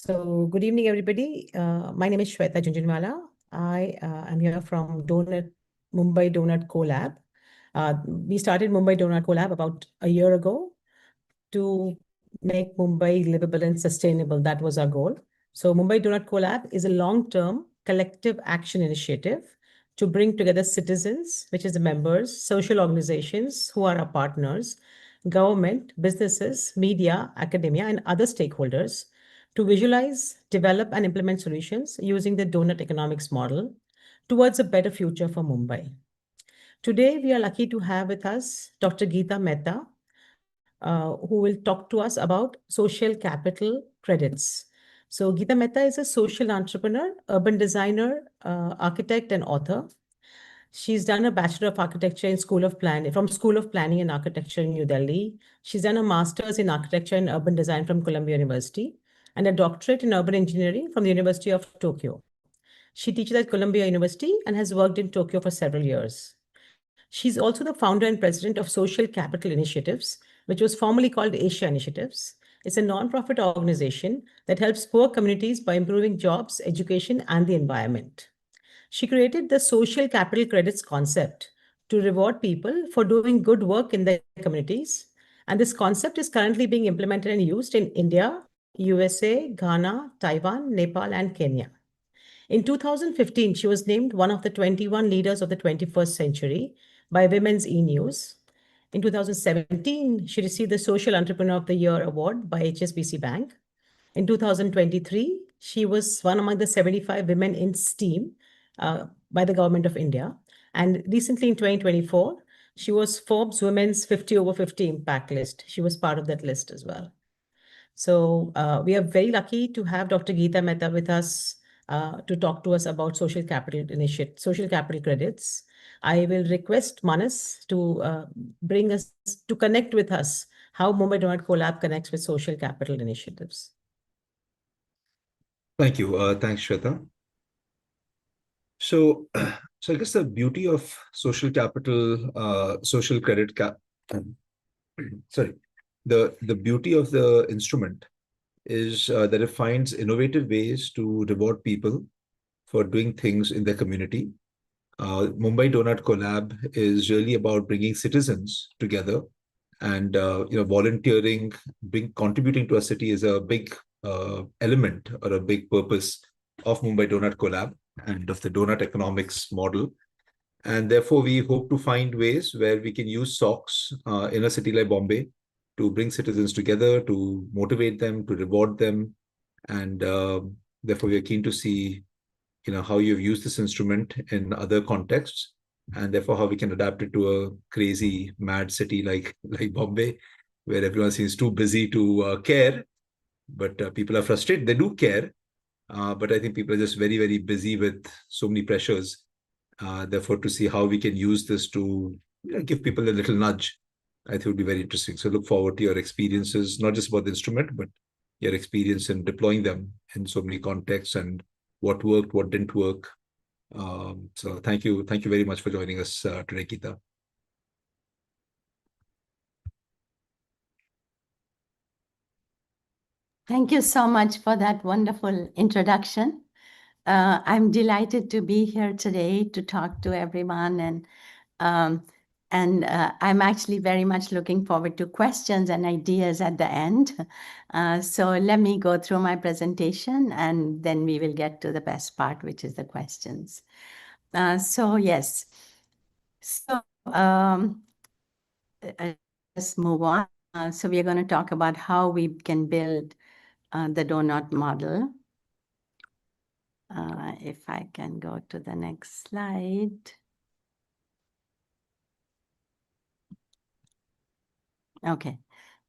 So good evening, everybody. My name is Shweta Junjunwala. I am here from Mumbai Donut Collab. We started Mumbai Donut Collab about a year ago to make Mumbai livable and sustainable. That was our goal. So Mumbai Donut Collab is a long-term collective action initiative to bring together citizens, which is the members, social organizations who are our partners, government, businesses, media, academia, and other stakeholders to visualize, develop, and implement solutions using the donut economics model towards a better future for Mumbai. Today, we are lucky to have with us Dr. Geeta Mehta, who will talk to us about social capital credits. So Geeta Mehta is a social entrepreneur, urban designer, architect, and author. She's done a Bachelor of Architecture in from School of Planning and Architecture in New Delhi. She's done a Master's in Architecture and Urban Design from Columbia University and a doctorate in Urban Engineering from the University of Tokyo. She teaches at Columbia University and has worked in Tokyo for several years. She's also the founder and president of Social Capital Initiatives, which was formerly called Asia Initiatives. It's a nonprofit organization that helps poor communities by improving jobs, education, and the environment. She created the social capital credits concept to reward people for doing good work in their communities. And this concept is currently being implemented and used in India, USA, Ghana, Taiwan, Nepal, and Kenya. In 2015, she was named one of the 21 leaders of the 21st century by Women's E-News. In 2017, she received the Social Entrepreneur of the Year award by HSBC Bank. In 2023, she was one among the 75 women in STEAM by the Government of India. And recently in 2024, she was Forbes Women's 50 over 50 impact list. She was part of that list as well. So we are very lucky to have Dr. Geeta Mehta with us to talk to us about social capital credits. I will request Manas to connect with us how Mumbai Donut Collab connects with social capital initiatives. Thank you. Thanks, Shweta. So I guess the beauty of social capital, social credit the beauty of the instrument is that it finds innovative ways to reward people for doing things in their community. Mumbai Donut Collab is really about bringing citizens together, and volunteering, contributing to a city is a big element or a big purpose of Mumbai Donut Collab and of the donut economics model. And therefore, we hope to find ways where we can use SoCCs in a city like Bombay to bring citizens together, to motivate them, to reward them. And therefore, we are keen to see how you've used this instrument in other contexts, and therefore how we can adapt it to a crazy, mad city like Bombay, where everyone seems too busy to care, but people are frustrated. They do care, but I think people are just very, very busy with so many pressures. Therefore, to see how we can use this to give people a little nudge, I think would be very interesting. So look forward to your experiences, not just about the instrument, but your experience in deploying them in so many contexts and what worked, what didn't work. So thank you very much for joining us today, Geeta. Thank you so much for that wonderful introduction. I'm delighted to be here today to talk to everyone, and I'm actually very much looking forward to questions and ideas at the end. So let me go through my presentation, and then we will get to the best part, which is the questions. So yes, so let's move on. So we are going to talk about how we can build the donut model. If I can go to the next slide. Okay,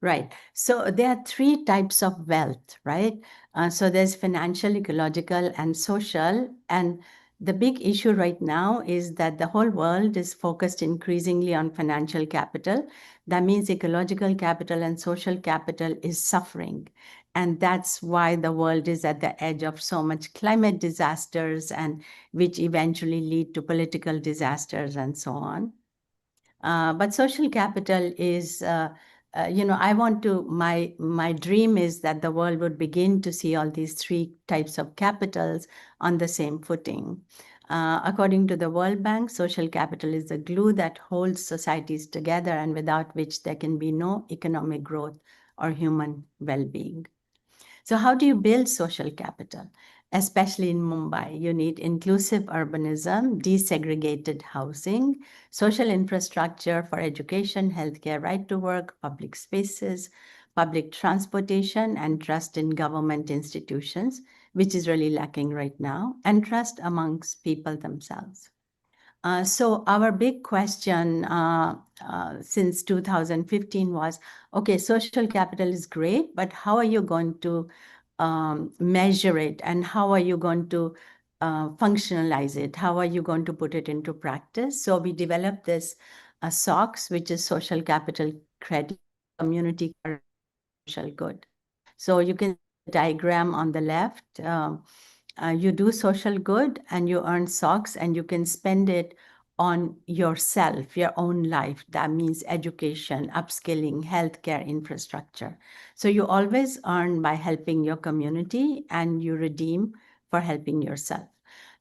right. So there are three types of wealth, right? So there's financial, ecological, and social. And the big issue right now is that the whole world is focused increasingly on financial capital. That means ecological capital and social capital is suffering. And that's why the world is at the edge of so much climate disasters, and which eventually lead to political disasters and so on. But social capital is I want to, my dream is that the world would begin to see all these three types of capitals on the same footing. According to the World Bank, social capital is the glue that holds societies together and without which there can be no economic growth or human well-being. So how do you build social capital? Especially in Mumbai, you need inclusive urbanism, desegregated housing, social infrastructure for education, healthcare, right to work, public spaces, public transportation, and trust in government institutions, which is really lacking right now, and trust amongst people themselves. So our big question since 2015 was, okay, social capital is great, but how are you going to measure it, and how are you going to functionalize it? How are you going to put it into practice? So we developed this SoCCs, which is social capital credit, community social good. So you can see the diagram on the left. You do social good and you earn SoCCs, and you can spend it on yourself, your own life. That means education, upskilling, healthcare infrastructure. So you always earn by helping your community, and you redeem for helping yourself.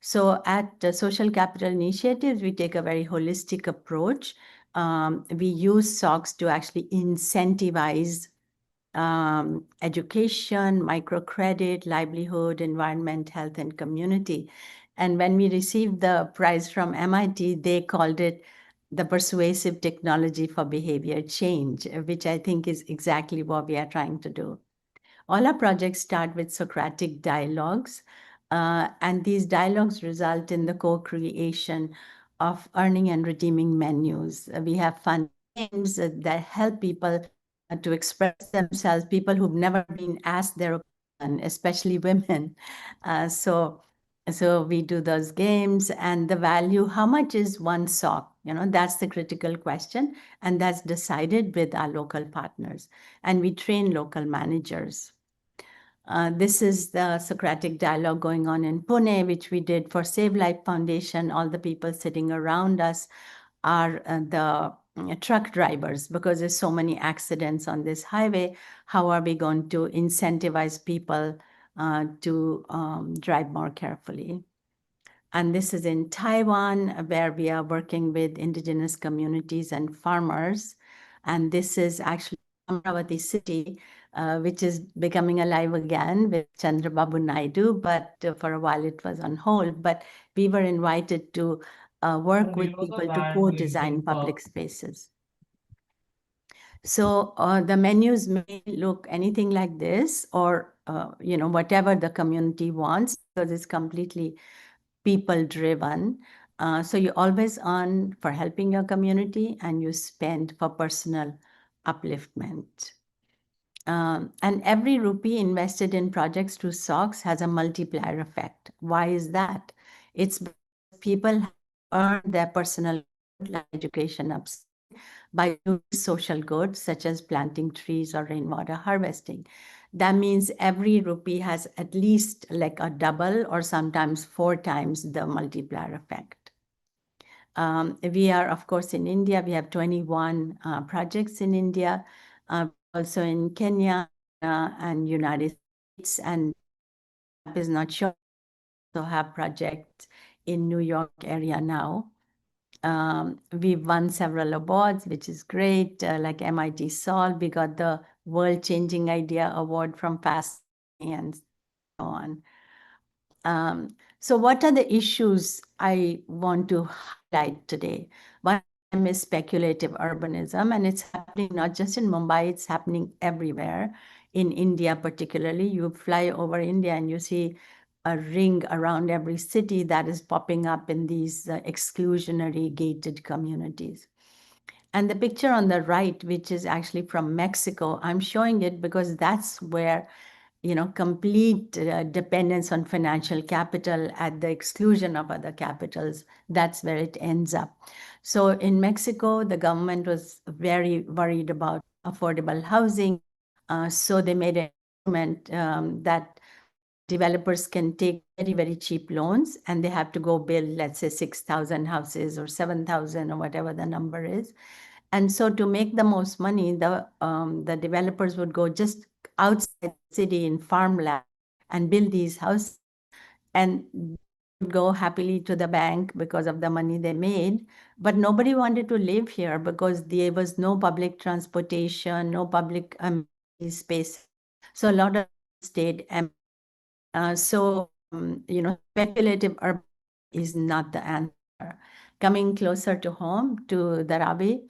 So at Social Capital Initiatives, we take a very holistic approach. We use SoCCs to actually incentivize education, microcredit, livelihood, environment, health, and community. And when we received the prize from MIT, they called it the persuasive technology for behavior change, which I think is exactly what we are trying to do. All our projects start with Socratic dialogues, and these dialogues result in the co-creation of earning and redeeming menus. We have fun games that help people to express themselves, people who've never been asked their opinion, especially women. So we do those games, and the value, how much is one SoCC? That's the critical question, and that's decided with our local partners. And we train local managers. This is the Socratic dialogue going on in Pune, which we did for Save Life Foundation. All the people sitting around us are the truck drivers, because there's so many accidents on this highway. How are we going to incentivize people to drive more carefully? And this is in Taiwan, where we are working with indigenous communities and farmers. And this is actually Amravati city, which is becoming alive again with Chandrababu Naidu, but for a while it was on hold. But we were invited to work with people to co-design public spaces. So the menus may look anything like this, or whatever the community wants, because it's completely people-driven. So you always earn for helping your community, and you spend for personal upliftment. And every rupee invested in projects through SoCCs has a multiplier effect. Why is that? It's because people earn their personal education ups by doing social goods, such as planting trees or rainwater harvesting. That means every rupee has at least like a double, or sometimes 4 times the multiplier effect. We are, of course, in India. We have 21 projects in India, also in Kenya and United States, and is not sure. So have projects in New York area now. We've won several awards, which is great, like MIT Solve. We got the World Changing Idea Award from Fast and so on. So what are the issues I want to highlight today? One of them is speculative urbanism, and it's happening not just in Mumbai, it's happening everywhere. In India particularly, you fly over India and you see a ring around every city that is popping up in these exclusionary gated communities. And the picture on the right, which is actually from Mexico, I'm showing it because that's where complete dependence on financial capital at the exclusion of other capitals, that's where it ends up. So in Mexico, the government was very worried about affordable housing. So they made an instrument that developers can take very, very cheap loans, and they have to go build, let's say, 6,000 houses or 7,000 or whatever the number is. And so to make the most money, the developers would go just outside the city in farmland and build these houses, and would go happily to the bank because of the money they made. But nobody wanted to live here because there was no public transportation, no public space. So a lot of stayed empty. Speculative urban is not the answer. Coming closer to home, to Dharavi,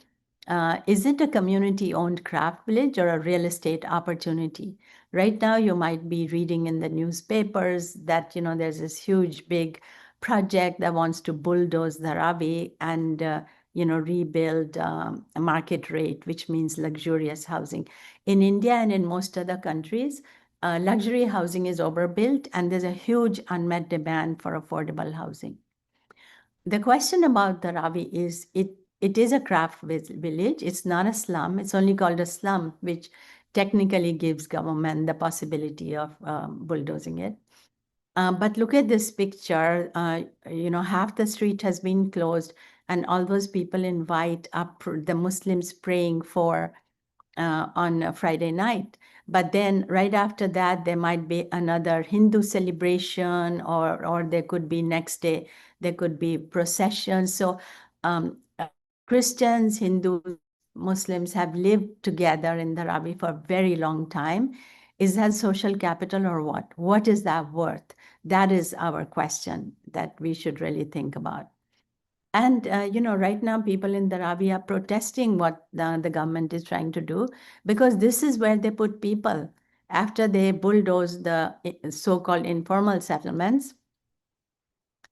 is it a community-owned craft village or a real estate opportunity? Right now, you might be reading in the newspapers that, there's this huge, big project that wants to bulldoze Dharavi and, rebuild a market rate, which means luxurious housing. In India and in most other countries, luxury housing is overbuilt, and there's a huge unmet demand for affordable housing. The question about Dharavi is, it is a craft village. It's not a slum. It's only called a slum, which technically gives government the possibility of bulldozing it. But look at this picture. Half the street has been closed, and all those people invite up the Muslims praying for on a Friday night. But then right after that, there might be another Hindu celebration, or there could be next day, there could be processions. So Christians, Hindus, Muslims have lived together in Dharavi for a very long time. Is that social capital or what? What is that worth? That is our question that we should really think about. And, right now, people in Dharavi are protesting what the government is trying to do, because this is where they put people. After they bulldoze the so-called informal settlements,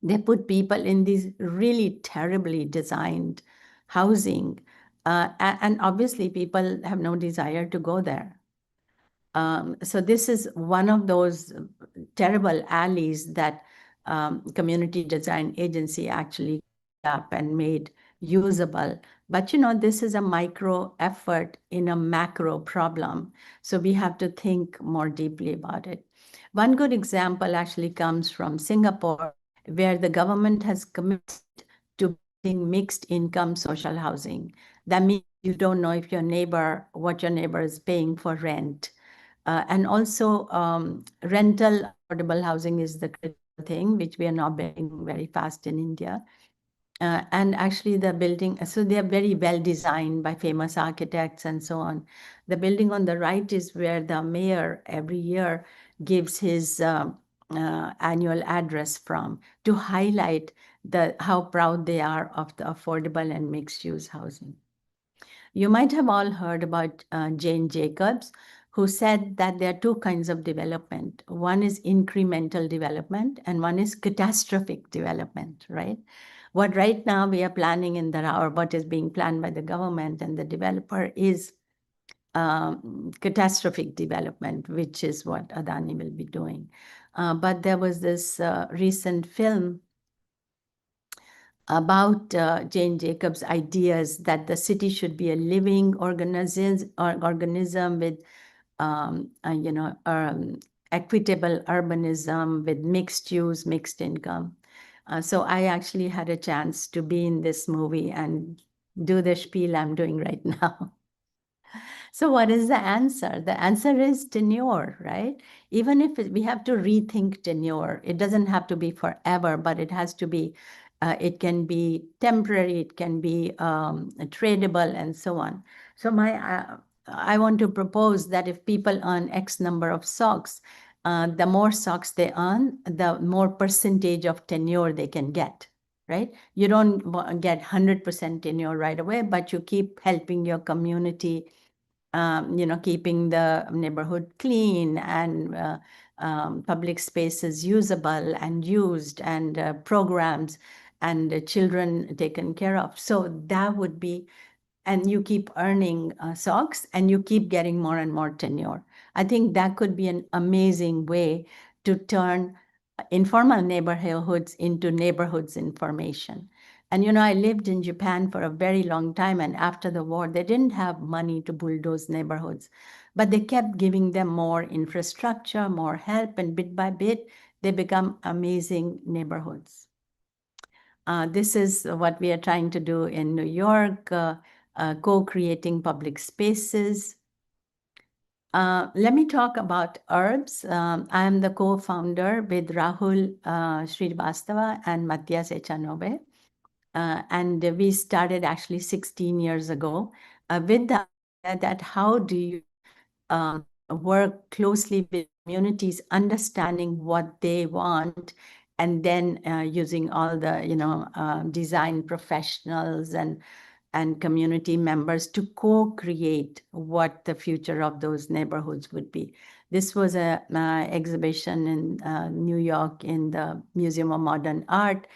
they put people in these really terribly designed housing. And obviously, people have no desire to go there. So this is one of those terrible alleys that community design agency actually up and made usable. But this is a micro effort in a macro problem. So we have to think more deeply about it. One good example actually comes from Singapore, where the government has committed to building mixed income social housing. That means you don't know if what your neighbor is paying for rent. And also rental affordable housing is the critical thing, which we are now building very fast in India. And actually the building, so they are very well designed by famous architects and so on. The building on the right is where the mayor every year gives his annual address from, to highlight how proud they are of the affordable and mixed use housing. You might have all heard about Jane Jacobs, who said that there are two kinds of development. One is incremental development, and one is catastrophic development, right? What right now we are planning or what is being planned by the government and the developer is catastrophic development, which is what Adani will be doing. But there was this recent film about Jane Jacobs' ideas that the city should be a living organism with equitable urbanism, with mixed use, mixed income. So I actually had a chance to be in this movie and do the spiel I'm doing right now. So what is the answer? The answer is tenure, right? Even if we have to rethink tenure, it doesn't have to be forever, but it has to be, it can be temporary, it can be tradable, and so on. So I want to propose that if people earn X number of SoCs, the more SoCs they earn, the more percentage of tenure they can get, right? You don't get 100% tenure right away, but you keep helping your community, keeping the neighborhood clean and public spaces usable and used, and programs and children taken care of. So that would be, and you keep earning SoCs and you keep getting more and more tenure. I think that could be an amazing way to turn informal neighborhoods into neighborhoods in formation. And I lived in Japan for a very long time, and after the war, they didn't have money to bulldoze neighborhoods, but they kept giving them more infrastructure, more help, and bit by bit, they become amazing neighborhoods. This is what we are trying to do in New York. co-creating public spaces. Let me talk about herbs. I am the co-founder with Rahul Srivastava and Matthias Echanove. And we started actually 16 years ago with the idea that how do you work closely with communities, understanding what they want, and then using all the design professionals and community members to co-create what the future of those neighborhoods would be. This was a exhibition in New York in the Museum of Modern Art,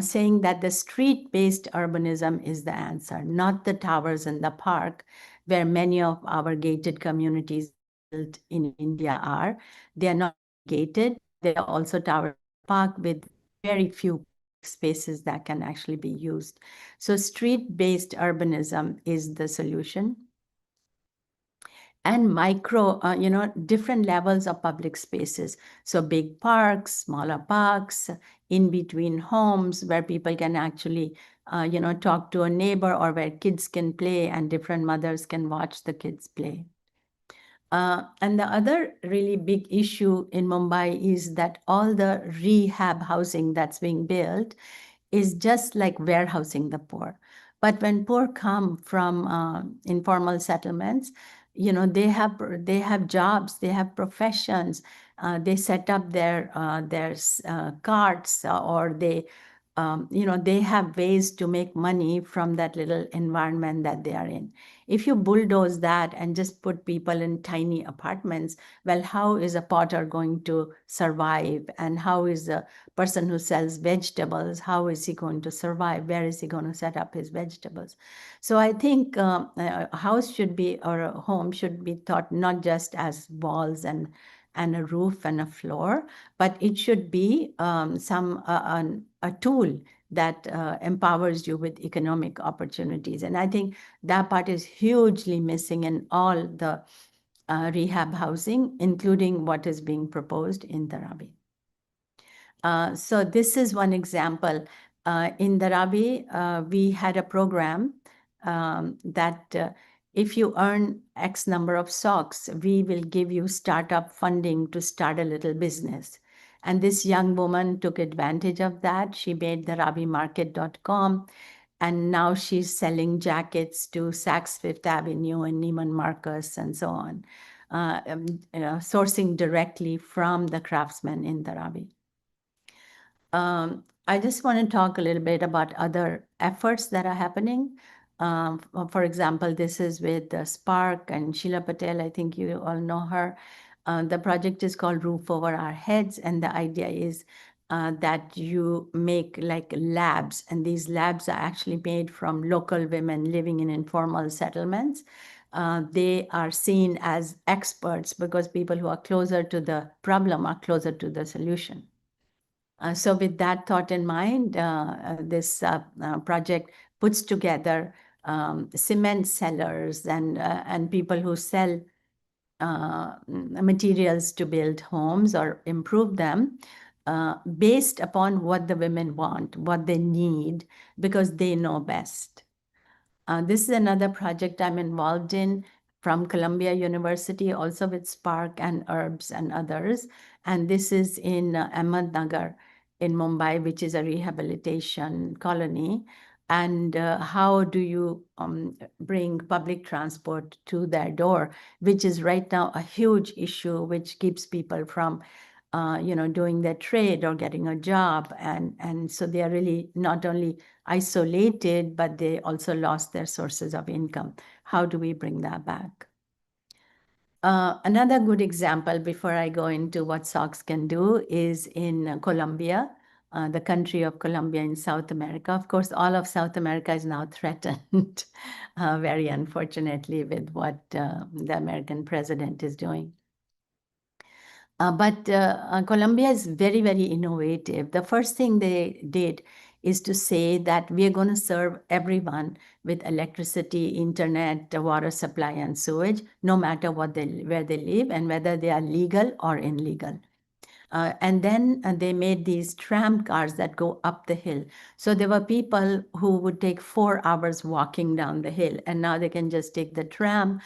saying that the street-based urbanism is the answer, not the towers in the park, where many of our gated communities built in India are. They are not gated. They are also towers in the park with very few spaces that can actually be used. So street-based urbanism is the solution. And micro, different levels of public spaces. So big parks, smaller parks, in between homes where people can actually, talk to a neighbor, or where kids can play and different mothers can watch the kids play. And the other really big issue in Mumbai is that all the rehab housing that's being built is just like warehousing the poor. But when poor come from informal settlements, they have jobs, they have professions, they set up their carts, or they have ways to make money from that little environment that they are in. If you bulldoze that and just put people in tiny apartments, well, how is a potter going to survive? And how is a person who sells vegetables, how is he going to survive? Where is he going to set up his vegetables? So I think a house should be, or a home should be thought not just as walls and a roof and a floor, but it should be a tool that empowers you with economic opportunities. And I think that part is hugely missing in all the rehab housing, including what is being proposed in Dharavi. So this is one example. In Dharavi, we had a program that if you earn X number of SoCCs, we will give you startup funding to start a little business. And this young woman took advantage of that. She made dharavimarket.com, and now she's selling jackets to Saks Fifth Avenue and Neiman Marcus and so on, sourcing directly from the craftsmen in Dharavi. I just want to talk a little bit about other efforts that are happening. For example, this is with Spark and Sheila Patel. I think you all know her. The project is called Roof Over Our Heads, and the idea is that you make like labs, and these labs are actually made from local women living in informal settlements. They are seen as experts because people who are closer to the problem are closer to the solution. So with that thought in mind, this project puts together cement sellers and people who sell materials to build homes or improve them based upon what the women want, what they need, because they know best. This is another project I'm involved in from Columbia University, also with Spark and Herbs and others. And this is in Ahmednagar in Mumbai, which is a rehabilitation colony. And how do you bring public transport to their door, which is right now a huge issue, which keeps people from doing their trade or getting a job. And so they are really not only isolated, but they also lost their sources of income. How do we bring that back? Another good example before I go into what SoCCs can do is in Colombia, the country of Colombia in South America. Of course, all of South America is now threatened, very unfortunately, with what the American president is doing. But Colombia is very, very innovative. The first thing they did is to say that we are going to serve everyone with electricity, internet, water supply, and sewage, no matter where they live and whether they are legal or illegal. And then they made these tram cars that go up the hill. So there were people who would take 4 hours walking down the hill, and now they can just take the tram,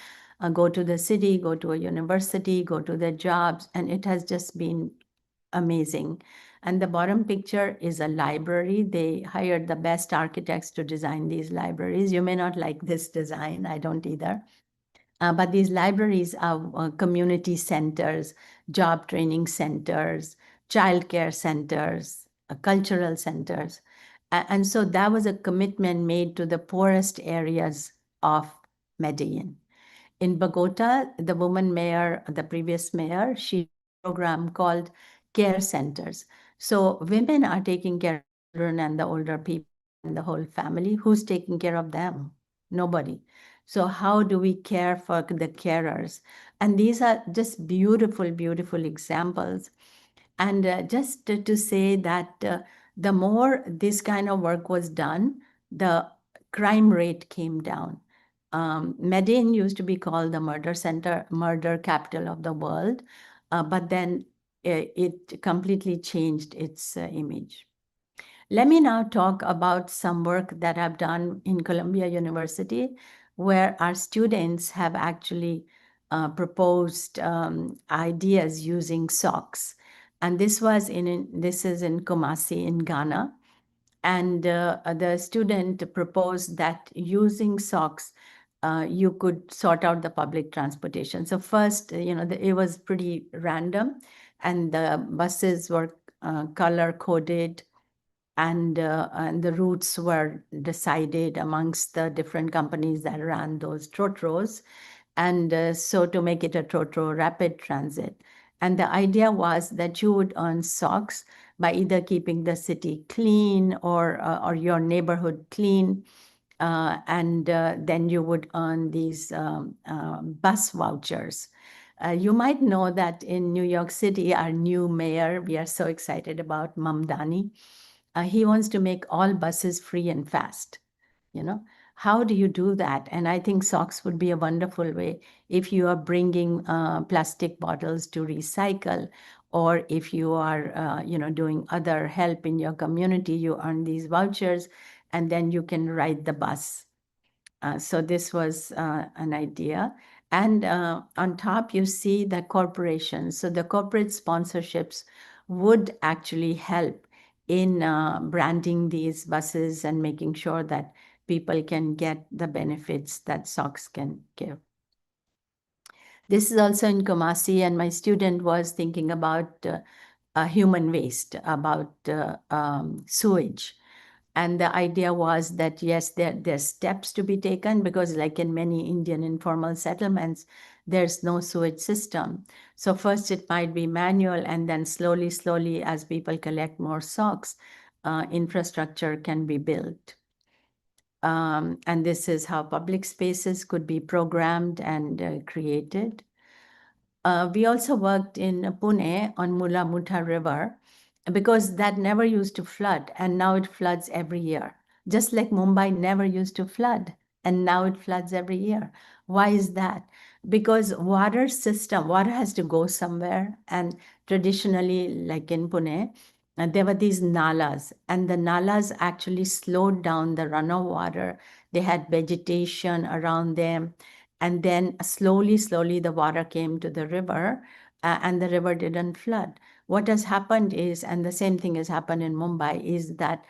go to the city, go to a university, go to their jobs, and it has just been amazing. And the bottom picture is a library. They hired the best architects to design these libraries. You may not like this design, I don't either. But these libraries are community centers, job training centers, childcare centers, cultural centers. And so that was a commitment made to the poorest areas of Medellin. In Bogota, the woman mayor, the previous mayor, she had a program called care centers. So women are taking care of children and the older people and the whole family. Who's taking care of them? Nobody. So how do we care for the carers? And these are just beautiful, beautiful examples. And just to say that the more this kind of work was done, the crime rate came down. Medellin used to be called the murder capital of the world, but then it completely changed its image. Let me now talk about some work that I've done in Columbia University, where our students have actually proposed ideas using SoCCs. And this is in Kumasi in Ghana. And the student proposed that using SoCCs, you could sort out the public transportation. So first, it was pretty random, and the buses were color coded, and the routes were decided amongst the different companies that ran those trotros. And so to make it a trotro rapid transit. And the idea was that you would earn SoCCs by either keeping the city clean or your neighborhood clean. And then you would earn these bus vouchers. You might know that in New York City, our new mayor, we are so excited about Mamdani. He wants to make all buses free and fast. How do you do that? And I think SoCCs would be a wonderful way if you are bringing plastic bottles to recycle, or if you are doing other help in your community, you earn these vouchers and then you can ride the bus. So this was an idea. And on top, you see the corporations. So the corporate sponsorships would actually help in branding these buses and making sure that people can get the benefits that SoCCs can give. This is also in Kumasi, and my student was thinking about human waste, about sewage. And the idea was that, yes, there's steps to be taken, because like in many Indian informal settlements, there's no sewage system. So first it might be manual, and then slowly, as people collect more SoCCs, infrastructure can be built. And this is how public spaces could be programmed and created. We also worked in Pune on Mula Mutha River, because that never used to flood, and now it floods every year. Just like Mumbai never used to flood, and now it floods every year. Why is that? Because water has to go somewhere, and traditionally, like in Pune, there were these nalas, and the nalas actually slowed down the runoff water. They had vegetation around them, and then slowly, the water came to the river, and the river didn't flood. What has happened is, and the same thing has happened in Mumbai, is that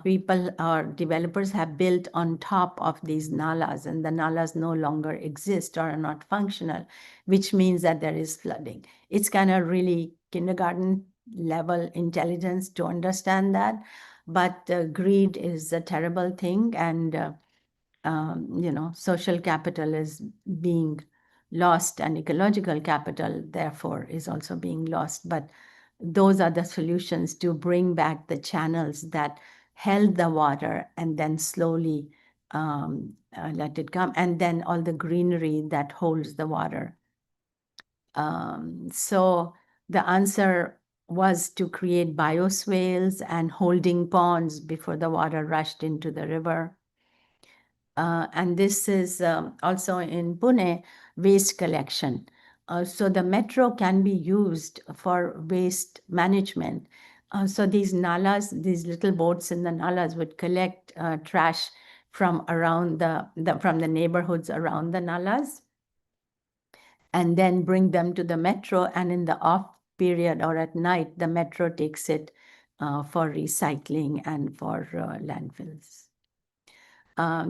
people or developers have built on top of these nalas, and the nalas no longer exist or are not functional, which means that there is flooding. It's kind of really kindergarten level intelligence to understand that, but greed is a terrible thing, and social capital is being lost, and ecological capital, therefore, is also being lost. But those are the solutions to bring back the channels that held the water and then slowly let it come, and then all the greenery that holds the water. So the answer was to create bioswales and holding ponds before the water rushed into the river. And this is also in Pune, waste collection. So the metro can be used for waste management. So these nalas, these little boats in the nalas would collect trash from around from the neighborhoods around the nalas, and then bring them to the metro. And in the off period or at night, the metro takes it for recycling and for landfills.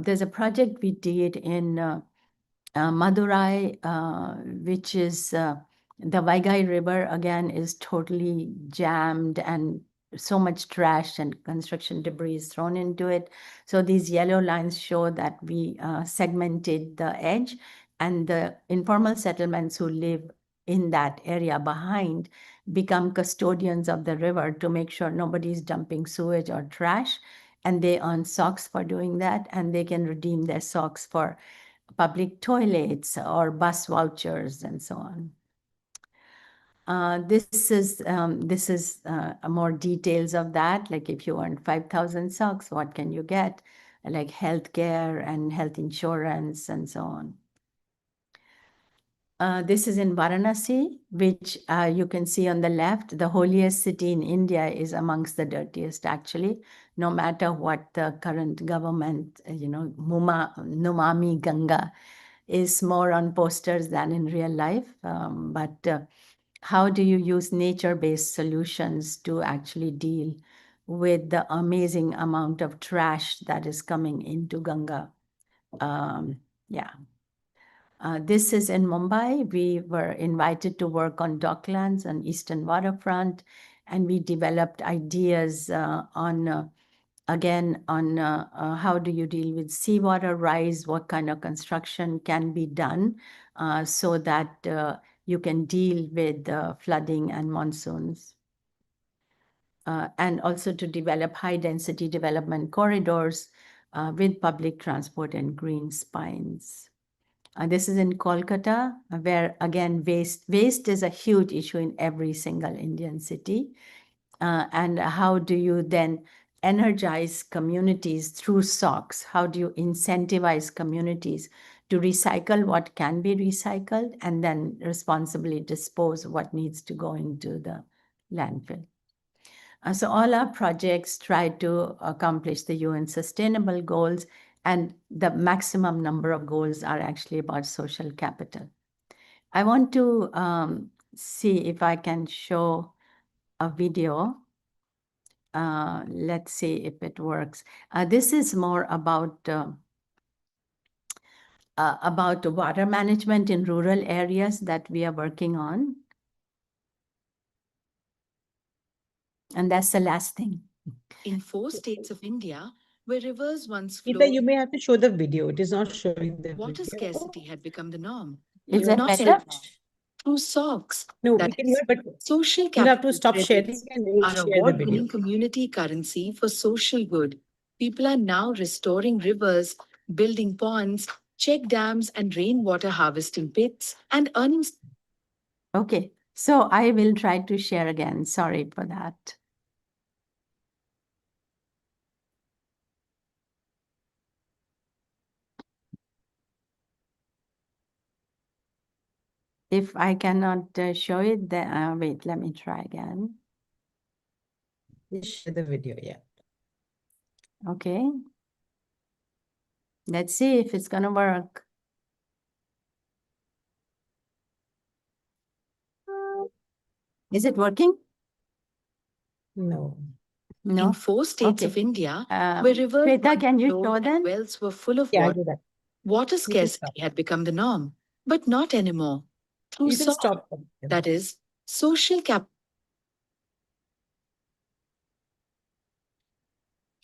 There's a project we did in Madurai, which is the Vaigai River again is totally jammed and so much trash and construction debris is thrown into it. So these yellow lines show that we segmented the edge, and the informal settlements who live in that area behind become custodians of the river to make sure nobody's dumping sewage or trash. And they earn socks for doing that, and they can redeem their socks for public toilets or bus vouchers and so on. This is more details of that. Like if you earn 5,000 socks, what can you get? Like healthcare and health insurance and so on. This is in Varanasi, which you can see on the left. The holiest city in India is amongst the dirtiest, actually, no matter what the current government, Numami Ganga is more on posters than in real life. But how do you use nature-based solutions to actually deal with the amazing amount of trash that is coming into Ganga? Yeah. This is in Mumbai. We were invited to work on docklands on Eastern Waterfront, and we developed ideas on how do you deal with seawater rise, what kind of construction can be done so that you can deal with flooding and monsoons. And also to develop high-density development corridors with public transport and green spines. This is in Kolkata, where, again, waste is a huge issue in every single Indian city. And how do you then energize communities through SoCCs? How do you incentivize communities to recycle what can be recycled and then responsibly dispose what needs to go into the landfill? So all our projects try to accomplish the UN Sustainable Goals, and the maximum number of goals are actually about social capital. I want to see if I can show a video. Let's see if it works. This is more about water management in rural areas that we are working on. And that's the last thing. In 4 states of India, where rivers once Geeta, flowed, you may have to show the video. It is not showing the water video. scarcity had become the norm. Is But it not better? through SoCCs. No, That we can is, hear, but social you have to capital stop sharing credits and we'll are share the video. award-winning community currency for social good. People are now restoring rivers, building ponds, check dams and rainwater harvesting pits, and earning. Okay, so I will try to share again. Sorry for that. If I cannot show it, then wait, let me try again. Just share the video, yeah. Okay. Let's see if it's gonna work. Is it working? No. No. In 4 states of Okay. India, where rivers Shweta, once can you flowed show and then? wells were full of Yeah, I'll water, do that. water You can stop. scarcity had become the norm, but not anymore. Through You can SoCCs, stop. that is, social capital.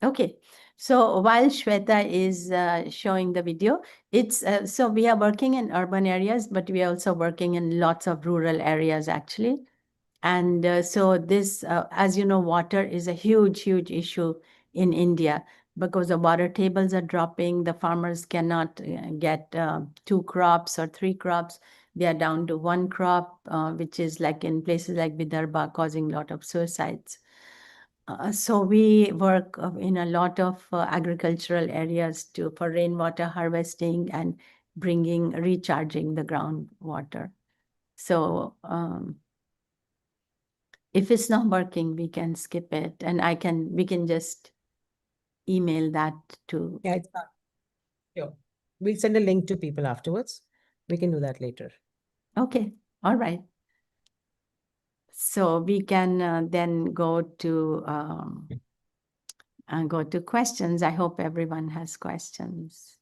Okay, so while Shweta is showing the video, it's so we are working in urban areas, but we are also working in lots of rural areas actually. And so this, as you know, water is a huge, huge issue in India because the water tables are dropping. The farmers cannot get 2 crops or 3 crops. They are down to 1 crop, which is like in places like Vidarbha causing a lot of suicides. So we work in a lot of agricultural areas for rainwater harvesting and recharging the groundwater. So if it's not working, we can skip it, and we can just email that to. Yeah, it's not. Sure. We'll send a link to people afterwards. We can do that later. Okay, all right. So we can then go to questions. I hope everyone has questions.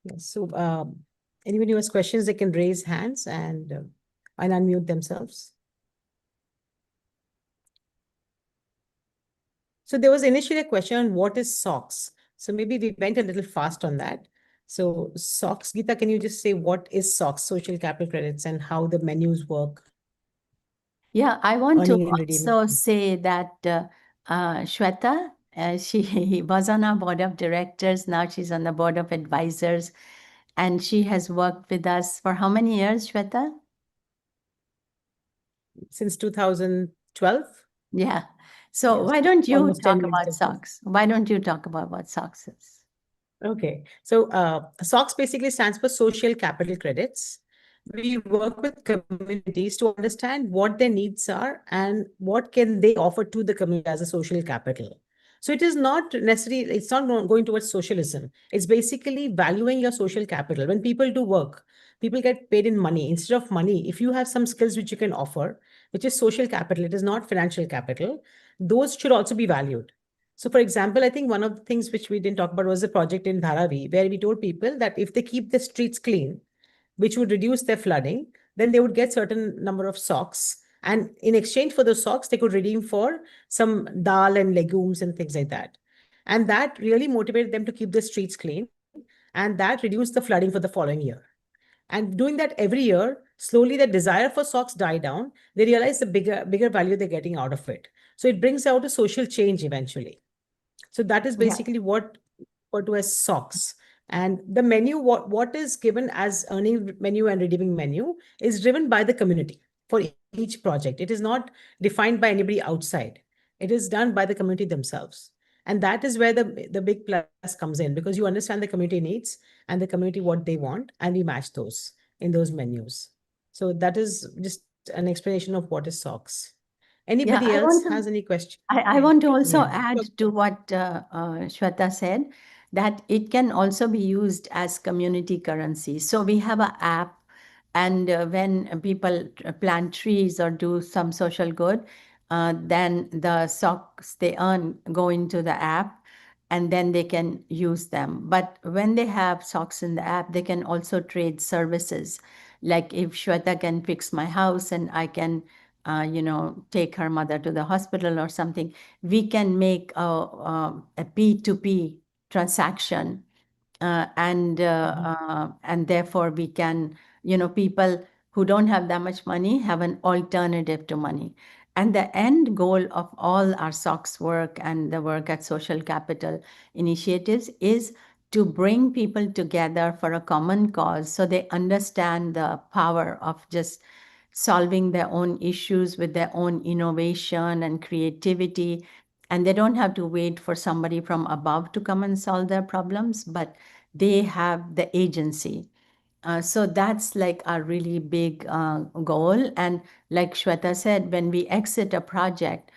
Yes. So anyone who has questions, they can raise hands and unmute themselves. So there was initially a question on what is SoCCs. So maybe we went a little fast on that. So SoCCs, Geeta, can you just say what is SoCCs, social capital credits, and how the menus work? Yeah, I want to Earning and redeeming. also say that Shweta, she was on our board of directors. Now she's on the board of advisors, and she has worked with us for how many years, Shweta? Since 2012. Yeah. So Yes, why don't you almost 10 talk years about difference. SoCCs? Why don't you talk about what SoCCs is? Okay, so SoCCs basically stands for social capital credits. We work with communities to understand what their needs are and what can they offer to the community as a social capital. So it is not necessarily, it's not going towards socialism. It's basically valuing your social capital. When people do work, people get paid in money. Instead of money, if you have some skills which you can offer, which is social capital, it is not financial capital, those should also be valued. So, for example, I think one of the things which we didn't talk about was a project in Dharavi, where we told people that if they keep the streets clean, which would reduce their flooding, then they would get certain number of socks. And in exchange for those socks, they could redeem for some dal and legumes and things like that. And that really motivated them to keep the streets clean. And that reduced the flooding for the following year. And doing that every year, slowly the desire for socks die down. They realize the bigger value they're getting out of it. So it brings out a social change eventually. So that is basically what referred to as SoCCs. And the menu, what is given as earning menu and redeeming menu is driven by the community for each project. It is not defined by anybody outside. It is done by the community themselves. And that is where the big plus comes in, because you understand the community needs and the community what they want, and we match those in those menus. So that is just an explanation of what is SoCCs. Anybody else has any questions? I want to also Yeah. add to what Shweta said, that it can also be used as community currency. So we have an app, and when people plant trees or do some social good, then the socks they earn go into the app, and then they can use them. But when they have socks in the app, they can also trade services. Like if Shweta can fix my house and I can take her mother to the hospital or something, we can make a P2P transaction, and therefore we can, people who don't have that much money have an alternative to money. And the end goal of all our SOCs work and the work at Social Capital Initiatives is to bring people together for a common cause, so they understand the power of just solving their own issues with their own innovation and creativity. And they don't have to wait for somebody from above to come and solve their problems, but they have the agency. So that's like a really big goal. And like Shweta said, when we exit a project,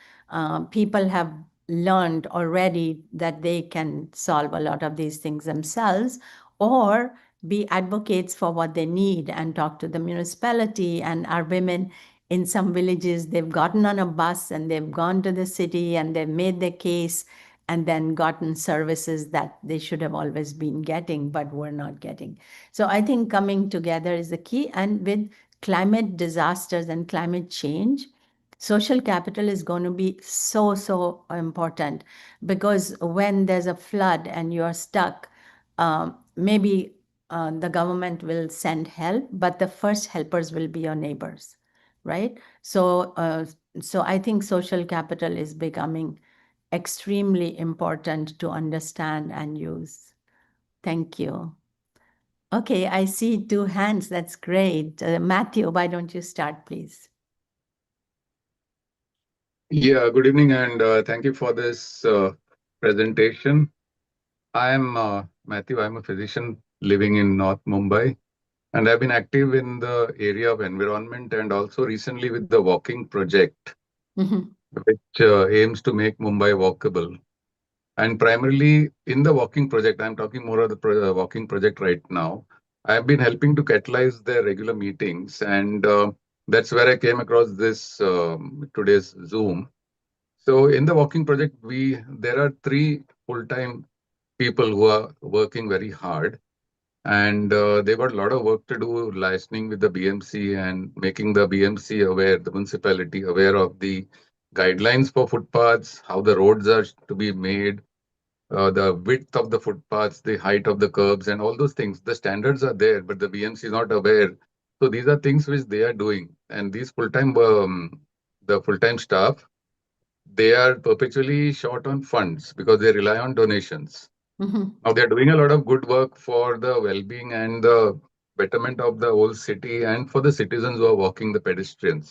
people have learned already that they can solve a lot of these things themselves, or be advocates for what they need and talk to the municipality. And our women in some villages, they've gotten on a bus and they've gone to the city and they've made their case and then gotten services that they should have always been getting but were not getting. So I think coming together is the key. And with climate disasters and climate change, social capital is going to be so important, because when there's a flood and you're stuck, maybe the government will send help, but the first helpers will be your neighbors, right? So I think social capital is becoming extremely important to understand and use. Thank you. Okay, I see two hands. That's great. Matthew, why don't you start, please? Yeah, good evening, and thank you for this presentation. I am Matthew. I'm a physician living in North Mumbai. And I've been active in the area of environment and also recently with the walking project, which aims to make Mumbai walkable. And primarily in the walking project, I'm talking more of the walking project right now. I've been helping to catalyze their regular meetings, and that's where I came across this today's Zoom. So in the walking project, there are three full-time people who are working very hard, and they got a lot of work to do, listening with the BMC and making the BMC aware, the municipality aware of the guidelines for footpaths, how the roads are to be made, the width of the footpaths, the height of the curbs, and all those things. The standards are there, but the BMC is not aware. So these are things which they are doing, and these the full-time staff, they are perpetually short on funds because they rely on donations. Now they're doing a lot of good work for the well-being and the betterment of the whole city and for the citizens who are walking, the pedestrians.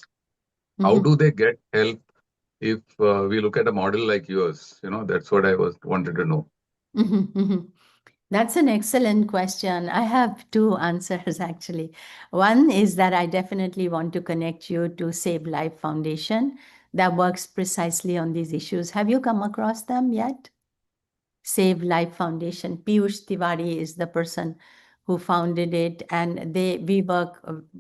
How do they get help if we look at a model like yours? That's what I wanted to know. That's an excellent question. I have two answers actually. One is that I definitely want to connect you to Save Life Foundation that works precisely on these issues. Have you come across them yet? Save Life Foundation. Piyush Tiwari is the person who founded it, and we work,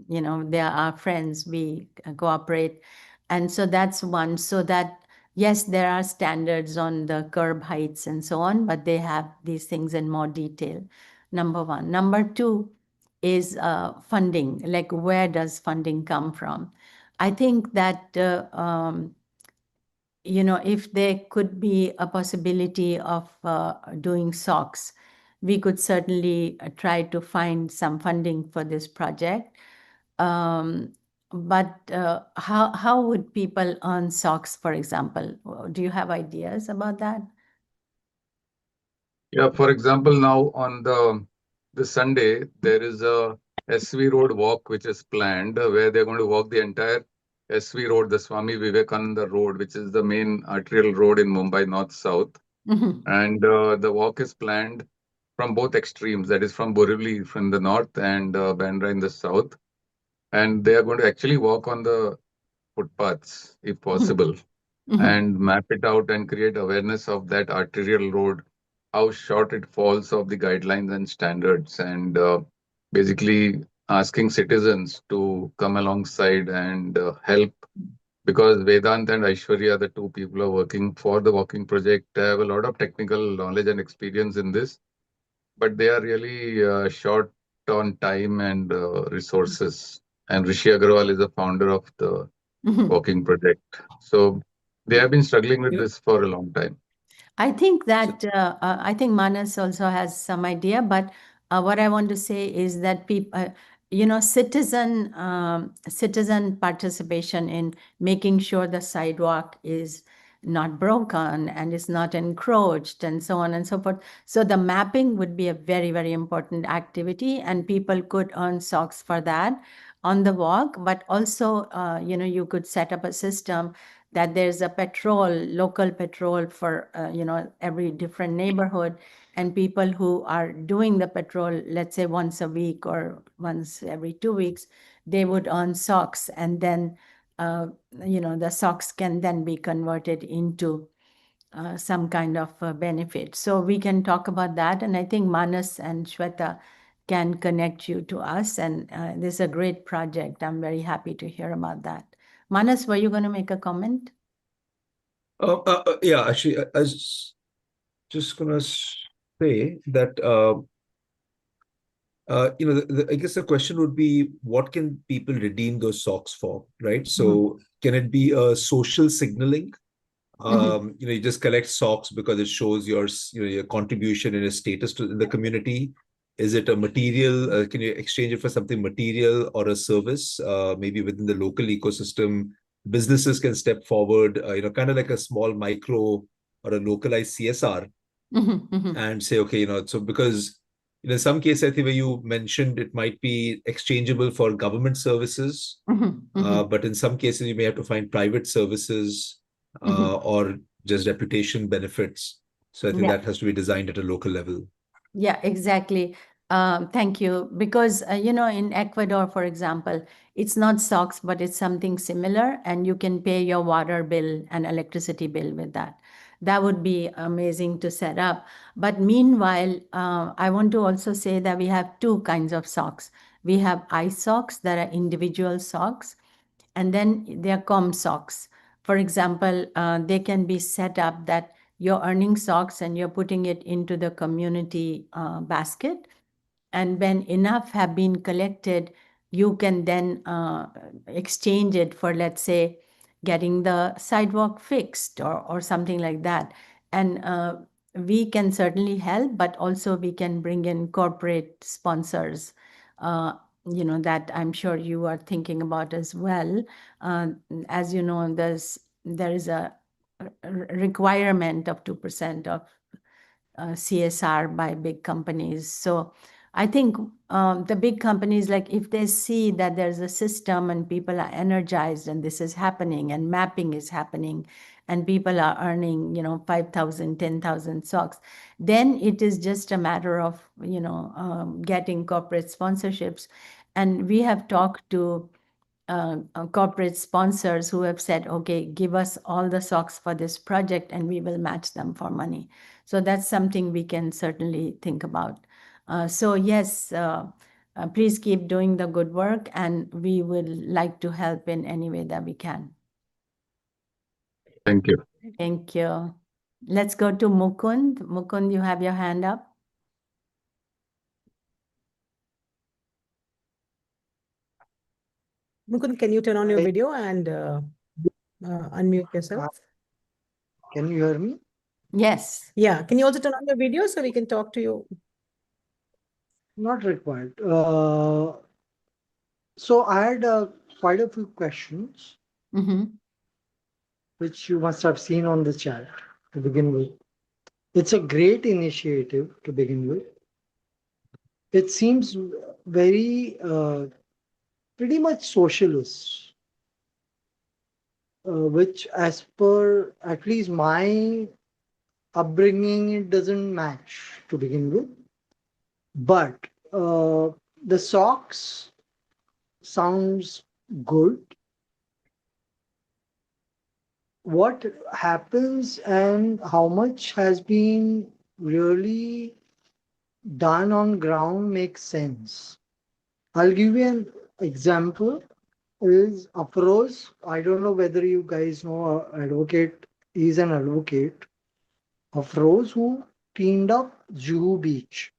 they are our friends, we cooperate. And so that's one, so that, yes, there are standards on the curb heights and so on, but they have these things in more detail, number one. Number two is funding, like where does funding come from? I think that if there could be a possibility of doing SoCCs, we could certainly try to find some funding for this project. But how would people earn SoCCs, for example? Do you have ideas about that? Yeah, for example, now on the Sunday, there is a SV Road walk which is planned where they're going to walk the entire SV Road, the Swami Vivekananda Road, which is the main arterial road in Mumbai North-South. And the walk is planned from both extremes, that is from Borivali from the north and Bandra in the south. And they are going to actually walk on the footpaths, if possible, and map it out and create awareness of that arterial road, how short it falls of the guidelines and standards, and basically asking citizens to come alongside and help, because Vedant and Aishwarya, the two people who are working for the walking project, have a lot of technical knowledge and experience in this, but they are really short on time and resources. And Rishi Agarwal is the founder of the walking project. So they have been struggling with this for a long time. I think that I think Manas also has some idea, but what I want to say is that people, citizen participation in making sure the sidewalk is not broken and is not encroached and so on and so forth. So the mapping would be a very, very important activity, and people could earn SoCCs for that on the walk. But also, you could set up a system that there's a local patrol for, every different neighborhood, and people who are doing the patrol, let's say once a week or once every 2 weeks, they would earn SoCCs, and then, the SoCCs can then be converted into some kind of benefit. So we can talk about that, and I think Manas and Shweta can connect you to us, and this is a great project. I'm very happy to hear about that. Manas, were you going to make a comment? Yeah, actually, I was just gonna say that I guess the question would be, what can people redeem those SoCCs for, right? So can it be a social signaling? You just collect SoCCs because it shows your contribution and your status in the community. Is it a material? Can you exchange it for something material or a service? Maybe within the local ecosystem, businesses can step forward, kind of like a small micro or a localized CSR, and say, okay, so because in some cases, I think where you mentioned it might be exchangeable for government services, but in some cases you may have to find private services or just reputation benefits. So I think that has to be designed at a local level. Yeah, exactly. Thank you. Because, in Ecuador, for example, it's not socks, but it's something similar, and you can pay your water bill and electricity bill with that. That would be amazing to set up. But meanwhile, I want to also say that we have two kinds of socks. We have eye socks that are individual socks, and then there are com socks. For example, they can be set up that you're earning socks and you're putting it into the community basket. And when enough have been collected, you can then exchange it for, let's say, getting the sidewalk fixed or something like that. And we can certainly help, but also we can bring in corporate sponsors, that I'm sure you are thinking about as well. As you know, there is a requirement of 2% of CSR by big companies. So I think the big companies, like if they see that there's a system and people are energized and this is happening and mapping is happening and people are earning, 5,000, 10,000 socks, then it is just a matter of, getting corporate sponsorships. And we have talked to corporate sponsors who have said, okay, give us all the socks for this project and we will match them for money. So that's something we can certainly think about. So yes, please keep doing the good work, and we will like to help in any way that we can. Thank you. Thank you. Let's go to Mukund. Mukund, you have your hand up. Mukund, can you turn on your video and unmute yourself? Can you hear me? Yes. Yeah. Can you also turn on your video so we can talk to you? Not required. So I had quite a few questions, which you must have seen on the chat to begin with. It's a great initiative to begin with. It seems very pretty much socialist, which as per at least my upbringing, it doesn't match to begin with. But the socks sounds good. What happens and how much has been really done on ground makes sense. I'll give you an example. Is Afroz. I don't know whether you guys know advocate. He's an advocate. Afroz, who cleaned up Juhu Beach.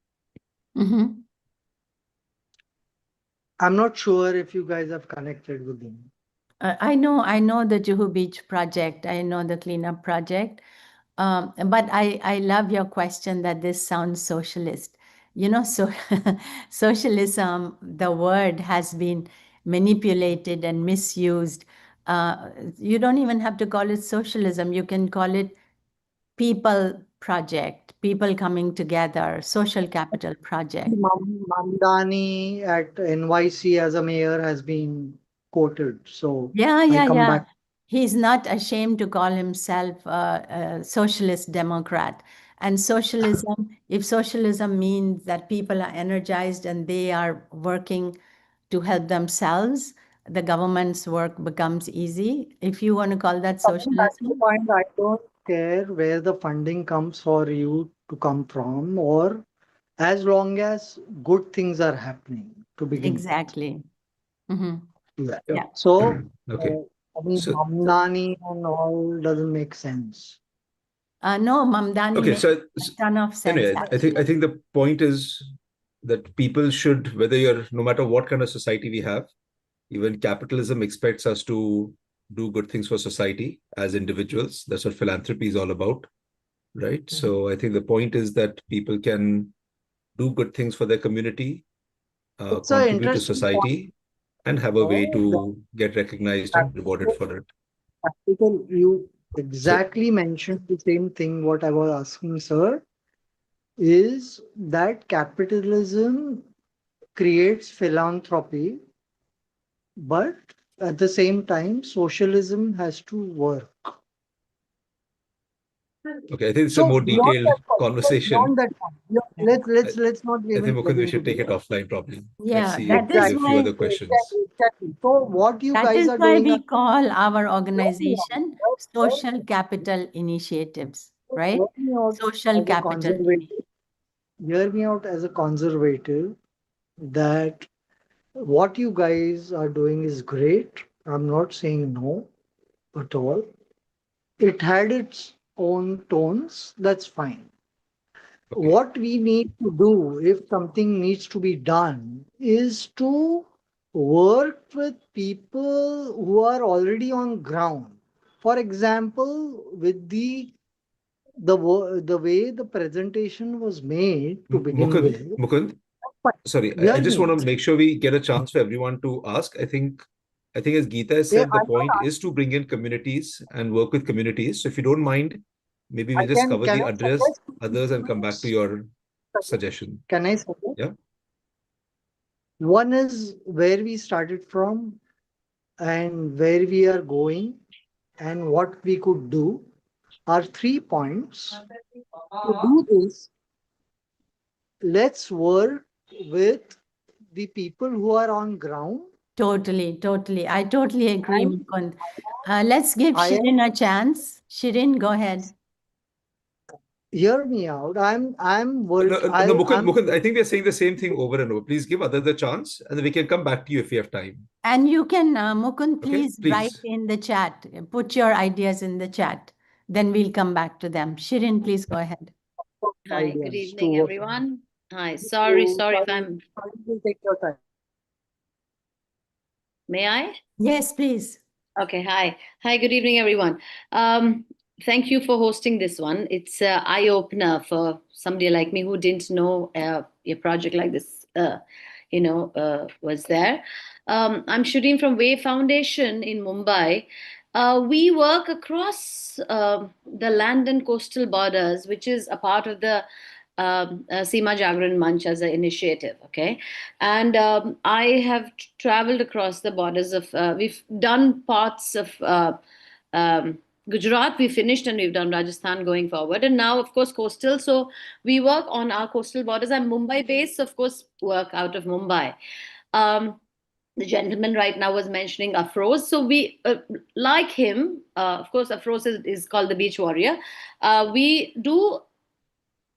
I'm not sure if you guys have connected with him. I know the Juhu Beach project. I know the cleanup project. But I love your question that this sounds socialist. So socialism, the word has been manipulated and misused. You don't even have to call it socialism. You can call it people project, people coming together, social capital project. Mamdani at NYC as a mayor has been quoted. So Yeah. He's not ashamed to call himself a socialist democrat. And socialism, if socialism means that people are energized and they are working to help themselves, the government's work becomes easy. If you want to call that socialism. I don't care where the funding comes for you to come from, or as long as good things are happening to begin Exactly. with. Yeah. So, Okay. I mean, So- Mamdani and all doesn't make sense. No, Mamdani Okay, makes so a ton of sense. anyway, I think the point is that people should, no matter what kind of society we have, even capitalism expects us to do good things for society as individuals. That's what philanthropy is all about, right? So I think the point is that people can do good things for their community, It's an contribute to interesting society, and have a way to get recognized and rewarded for it. Practical, you exactly mentioned the same thing. What I was asking, sir, is that capitalism creates philanthropy, but at the same time, socialism has to work. Okay, I think it's a So more beyond detailed that point, conversation. beyond that point, let's not I even think get Mukund, we into should take this. it offline probably. Yeah, Let's see that if there's is a few why other questions. Exactly. So what you that guys is are why doing we are call our organization social capital initiatives, right? hear me out Social as a capital. conservative. Hear me out as a conservative that what you guys are doing is great. I'm not saying no at all. It had its own tones. That's fine. Okay. What we need to do, if something needs to be done, is to work with people who are already on ground. For example, with the way the presentation was made to begin with. Mukund, sorry, I Hear just me. want to make sure we get a chance for everyone to ask. I think as Geeta has Yeah, said, the point is to bring in communities and work with communities. So if you don't mind, maybe we'll just cover can the I suggest others and come back to your suggestion. Can I suggest? Yeah. One is where we started from and where we are going and what we could do are 3 points. To do this, let's work with the people who are on ground. Totally, totally. I totally agree, And Mukund. Let's give I am, Shirin a chance. Shirin, go ahead. hear me out. I'm No, work. no, I'm Mukund, I think we're saying the same thing over and over. Please give others the chance, and then we can come back to you if we have time. And you can, Mukund, Okay, please write please. in the chat, put your ideas in the chat. Then we'll come back to them. Shirin, please go ahead. Hi, good ideas to evening, work. everyone. Hi, sorry if I'm, Will take your time. may I? Yes, please. Okay, hi. Hi, good evening, everyone. Thank you for hosting this one. It's an eye-opener for somebody like me who didn't know a project like this, was there. I'm shooting from Way Foundation in Mumbai. We work across the land and coastal borders, which is a part of the Seema Jagran Manch as an initiative. Okay, and I have traveled across the borders of. We've done parts of. Gujarat we finished and we've done Rajasthan going forward, and now of course coastal. So we work on our coastal borders. I'm Mumbai based, so of course work out of Mumbai. The gentleman right now was mentioning Afroz. So we, like him, of course, Afroz is called the beach warrior. We do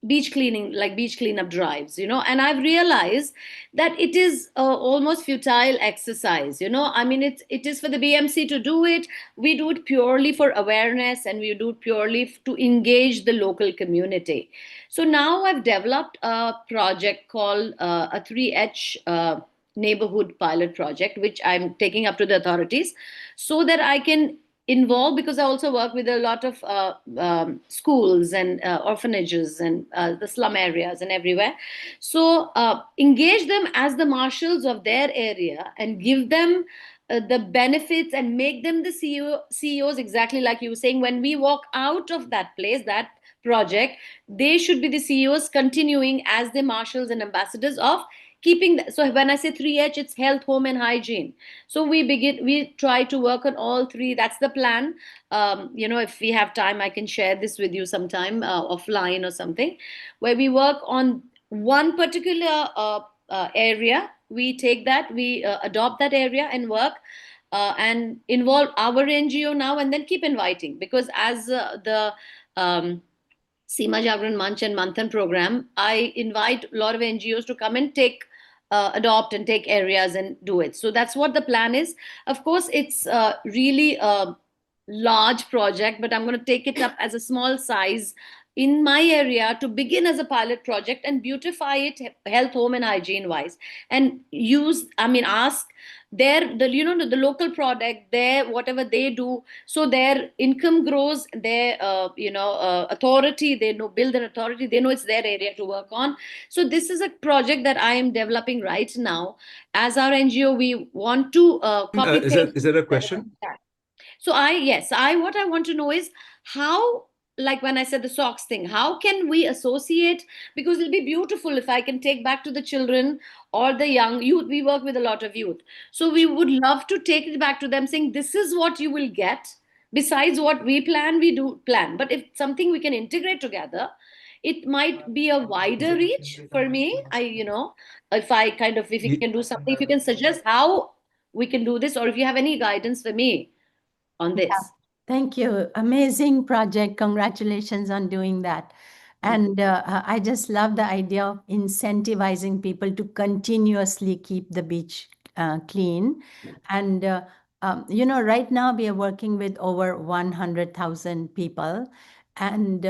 beach cleaning, like beach cleanup drives, and I've realized that it is almost futile exercise. I mean, it is for the BMC to do it. We do it purely for awareness, and we do it purely to engage the local community. So now I've developed a project called a 3H neighborhood pilot project, which I'm taking up to the authorities so that I can involved, because I also work with a lot of schools and orphanages and the slum areas and everywhere. So engage them as the marshals of their area and give them the benefits and make them the CEOs, exactly like you were saying. When we walk out of that place, that project, they should be the CEOs continuing as the marshals and ambassadors of keeping so when I say 3H, it's health, home, and hygiene. So we try to work on all three. That's the plan. If we have time, I can share this with you sometime offline or something, where we work on one particular area. We take that, we adopt that area and work and involve our NGO now, and then keep inviting, because as the Seema Jagran Manch and Manthan program, I invite a lot of NGOs to come and adopt and take areas and do it. So that's what the plan is. Of course, it's really a large project, but I'm going to take it up as a small size in my area to begin as a pilot project and beautify it health, home, and hygiene wise, and ask the local product there, whatever they do, so their income grows, their authority, they know, build an authority, they know it's their area to work on. So this is a project that I am developing right now as our NGO. We want to copy Is that a question? So what I want to know is how, like when I said the socks thing, how can we associate? Because it'll be beautiful if I can take back to the children or the young youth. We work with a lot of youth. So we would love to take it back to them saying, this is what you will get. besides what we plan, we do plan. But if something we can integrate together, it might be a wider reach for me. If you can do something, if you can suggest how we can do this, or if you have any guidance for me on Yeah. this. Thank you. Amazing project. Congratulations on doing that. And I just love the idea of incentivizing people to continuously keep the beach clean. And, right now we are working with over 100,000 people. And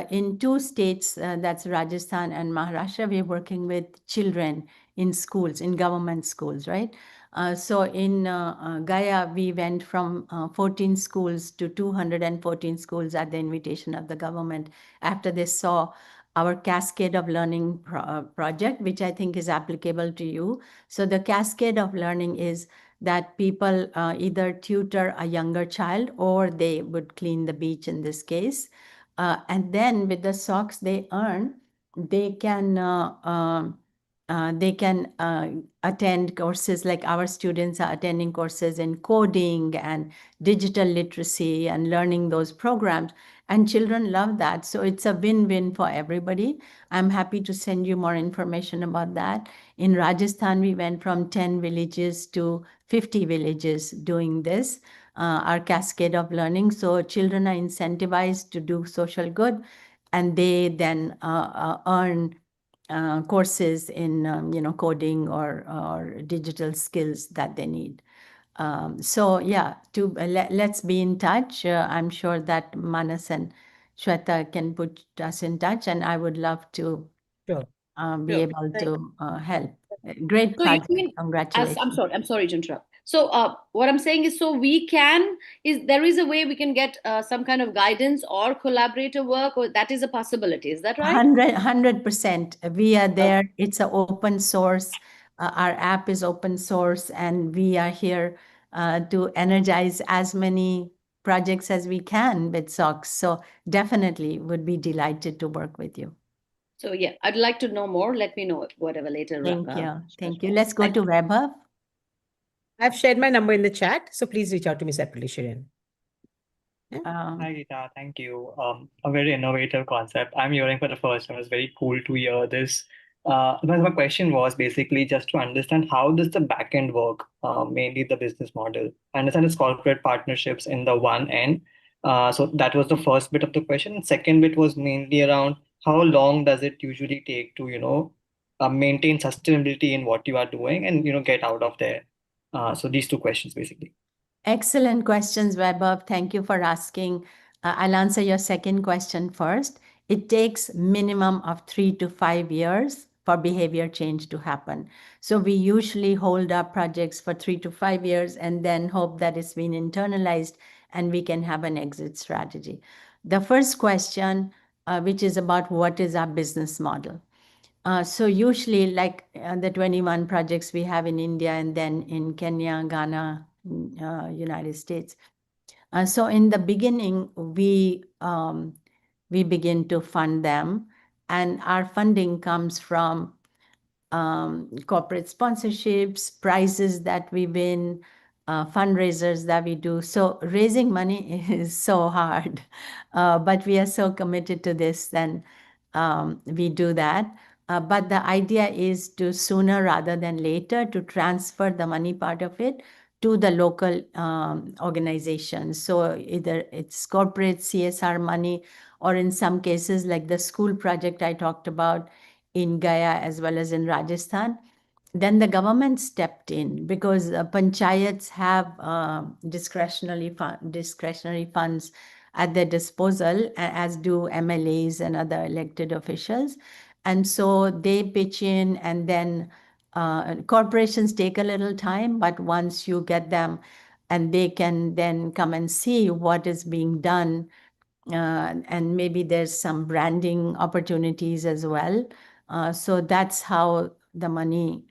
in 2 states, that's Rajasthan and Maharashtra, we're working with children in schools, in government schools, right? So in Gaya, we went from 14 schools to 214 schools at the invitation of the government after they saw our Cascade of Learning project, which I think is applicable to you. So the Cascade of Learning is that people either tutor a younger child or they would clean the beach in this case. And then with the socks they earn, they can attend courses, like our students are attending courses in coding and digital literacy and learning those programs. And children love that. So it's a win-win for everybody. I'm happy to send you more information about that. In Rajasthan, we went from 10 villages to 50 villages doing this, our cascade of learning. So children are incentivized to do social good, and they then earn courses in coding or digital skills that they need. So yeah, let's be in touch. I'm sure that Manas and Shweta can put us in touch, and I would love to Sure. be Sure. able Thank to help. Great So you project. mean, Congratulations. I'm sorry to interrupt. So what I'm saying is, there is a way we can get some kind of guidance or collaborator work, or that is a possibility. Is that right? 100%. We are there. It's an open source. Our app is open source, and we are here to energize as many projects as we can with SoCs. So definitely would be delighted to work with you. So yeah, I'd like to know more. Let me know whatever later. Thank you. Thank you. Let's go to Vaibhav. I've shared my number in the chat, so please reach out to me separately, Shirin. Hi, Geeta. Thank you. A very innovative concept. I'm hearing for the first time. It's very cool to hear this. But my question was basically just to understand how does the backend work, mainly the business model. I understand it's corporate partnerships in the one end. So that was the first bit of the question. Second bit was mainly around how long does it usually take to, maintain sustainability in what you are doing and, get out of there. So these 2 questions basically. Excellent questions, Vaibhav. Thank you for asking. I'll answer your second question first. It takes minimum of 3 to 5 years for behavior change to happen. So we usually hold our projects for 3 to 5 years and then hope that it's been internalized and we can have an exit strategy. The first question, which is about what is our business model. So usually, like the 21 projects we have in India and then in Kenya, Ghana, United States. So in the beginning, we begin to fund them, and our funding comes from corporate sponsorships, prizes that we win, fundraisers that we do. So raising money is so hard, but we are so committed to this, then we do that. But the idea is to sooner rather than later to transfer the money part of it to the local organizations. So either it's corporate CSR money, or in some cases like the school project I talked about in Gaya as well as in Rajasthan. Then the government stepped in because panchayats have discretionary funds at their disposal, as do MLAs and other elected officials. And so they pitch in, and then corporations take a little time, but once you get them, and they can then come and see what is being done, and maybe there's some branding opportunities as well. So that's how the money,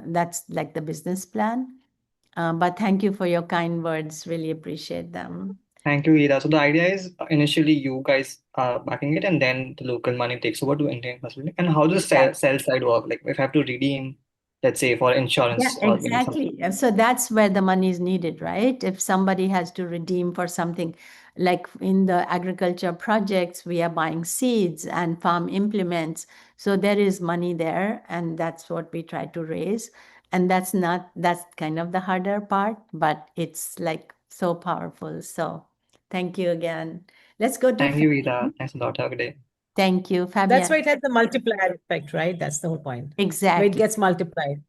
that's like the business plan. But thank you for your kind words. Really appreciate them. Thank you, Geeta. So the idea is initially you guys are backing it, and then the local money takes over to Indian facility. And how does sell side work? Like if I have to redeem let's say for Yeah, insurance or maybe something. exactly. So that's where the money is needed, right? If somebody has to redeem for something, like in the agriculture projects, we are buying seeds and farm implements. So there is money there, and that's what we try to raise. And that's kind of the harder part, but it's like so powerful. So thank you again. Let's go to Thank you, Geeta. Fabian. Thanks a lot. Have a good day. Thank you, That's Fabian. why it has the multiplier effect, right? That's the whole point. Where it Exactly. gets multiplied.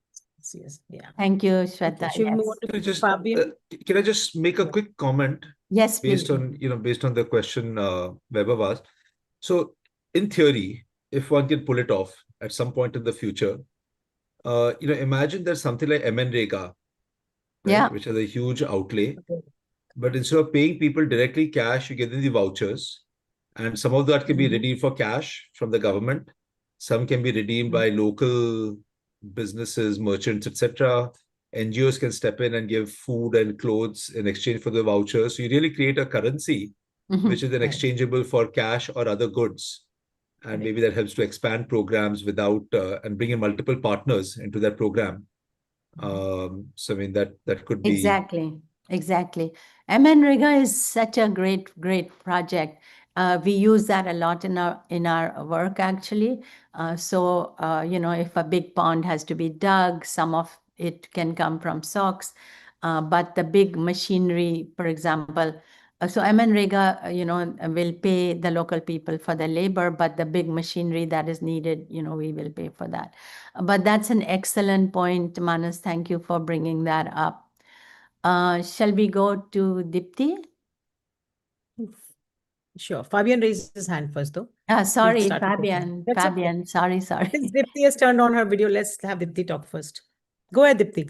Yes, yeah. Thank you, Okay, Shweta. should we move Yes. on Can I to just Fabian? can I just make a quick comment Yes, based please. on based on the question Weber asked? So in theory, if one can pull it off at some point in the future, imagine there's something like MNREGA, Yeah. right, which has a huge outlay. Okay. But instead of paying people directly cash, you get them the vouchers. And some of that can be redeemed for cash from the government. Some can be redeemed by local businesses, merchants, etc. NGOs can step in and give food and clothes in exchange for the vouchers. So you really create a currency which is then Right. exchangeable for cash or other goods. And Correct. maybe that helps to expand programs without and bring in multiple partners into that program. So I mean that could be Exactly. MNREGA is such a great project. We use that a lot in our work, actually. So if a big pond has to be dug, some of it can come from SoCCs. But the big machinery, for example, so MNREGA, will pay the local people for the labor, but the big machinery that is needed, we will pay for that. But that's an excellent point, Manas. Thank you for bringing that up. Shall we go to Dipti? Sure. Fabian raised his hand first, though. Sorry, start with Dipti. Fabian. That's okay. Fabian, sorry. Since Dipti has turned on her video, let's have Dipti talk first. Go ahead, Dipti.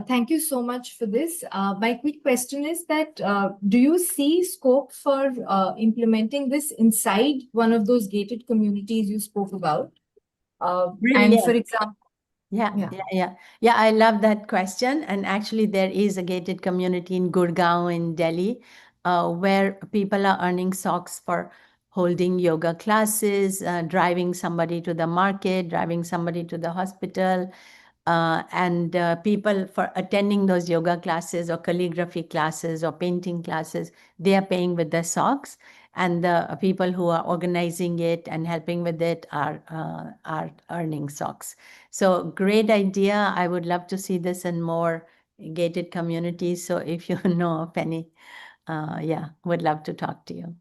Thank you so much for this. My quick question is that do you see scope for implementing this inside one of those gated communities you spoke about? And for example, Yeah, I love that question. And actually, there is a gated community in Gurgaon in Delhi where people are earning SoCCs for holding yoga classes, driving somebody to the market, driving somebody to the hospital, and people for attending those yoga classes or calligraphy classes or painting classes, they are paying with their SoCCs. And the people who are organizing it and helping with it are earning SoCCs. So great idea. I would love to see this in more gated communities. So if you know of any, would love to talk to you.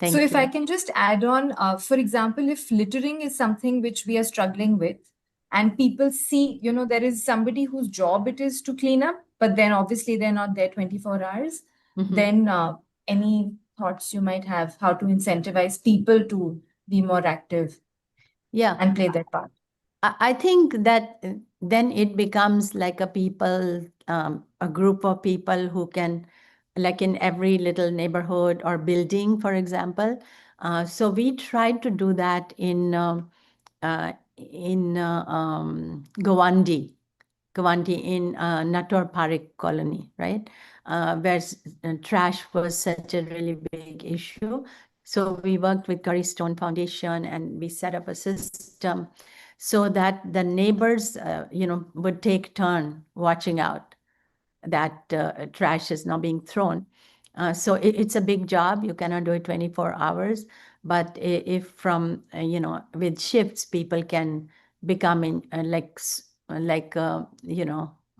Thank so you. if I can just add on, for example, if littering is something which we are struggling with, and people see, there is somebody whose job it is to clean up, but then obviously they're not there 24 hours, then any thoughts you might have how to incentivize people to be more active and play their part? I think that then it becomes like a group of people who can, like in every little neighborhood or building, for example. So we tried to do that in Gowandi in Nator Parik colony, right? Where trash was such a really big issue. So we worked with Curry Stone Foundation and we set up a system so that the neighbors, would take turn watching out that trash is not being thrown. So it's a big job. You cannot do it 24 hours. But if from, with shifts, people can become in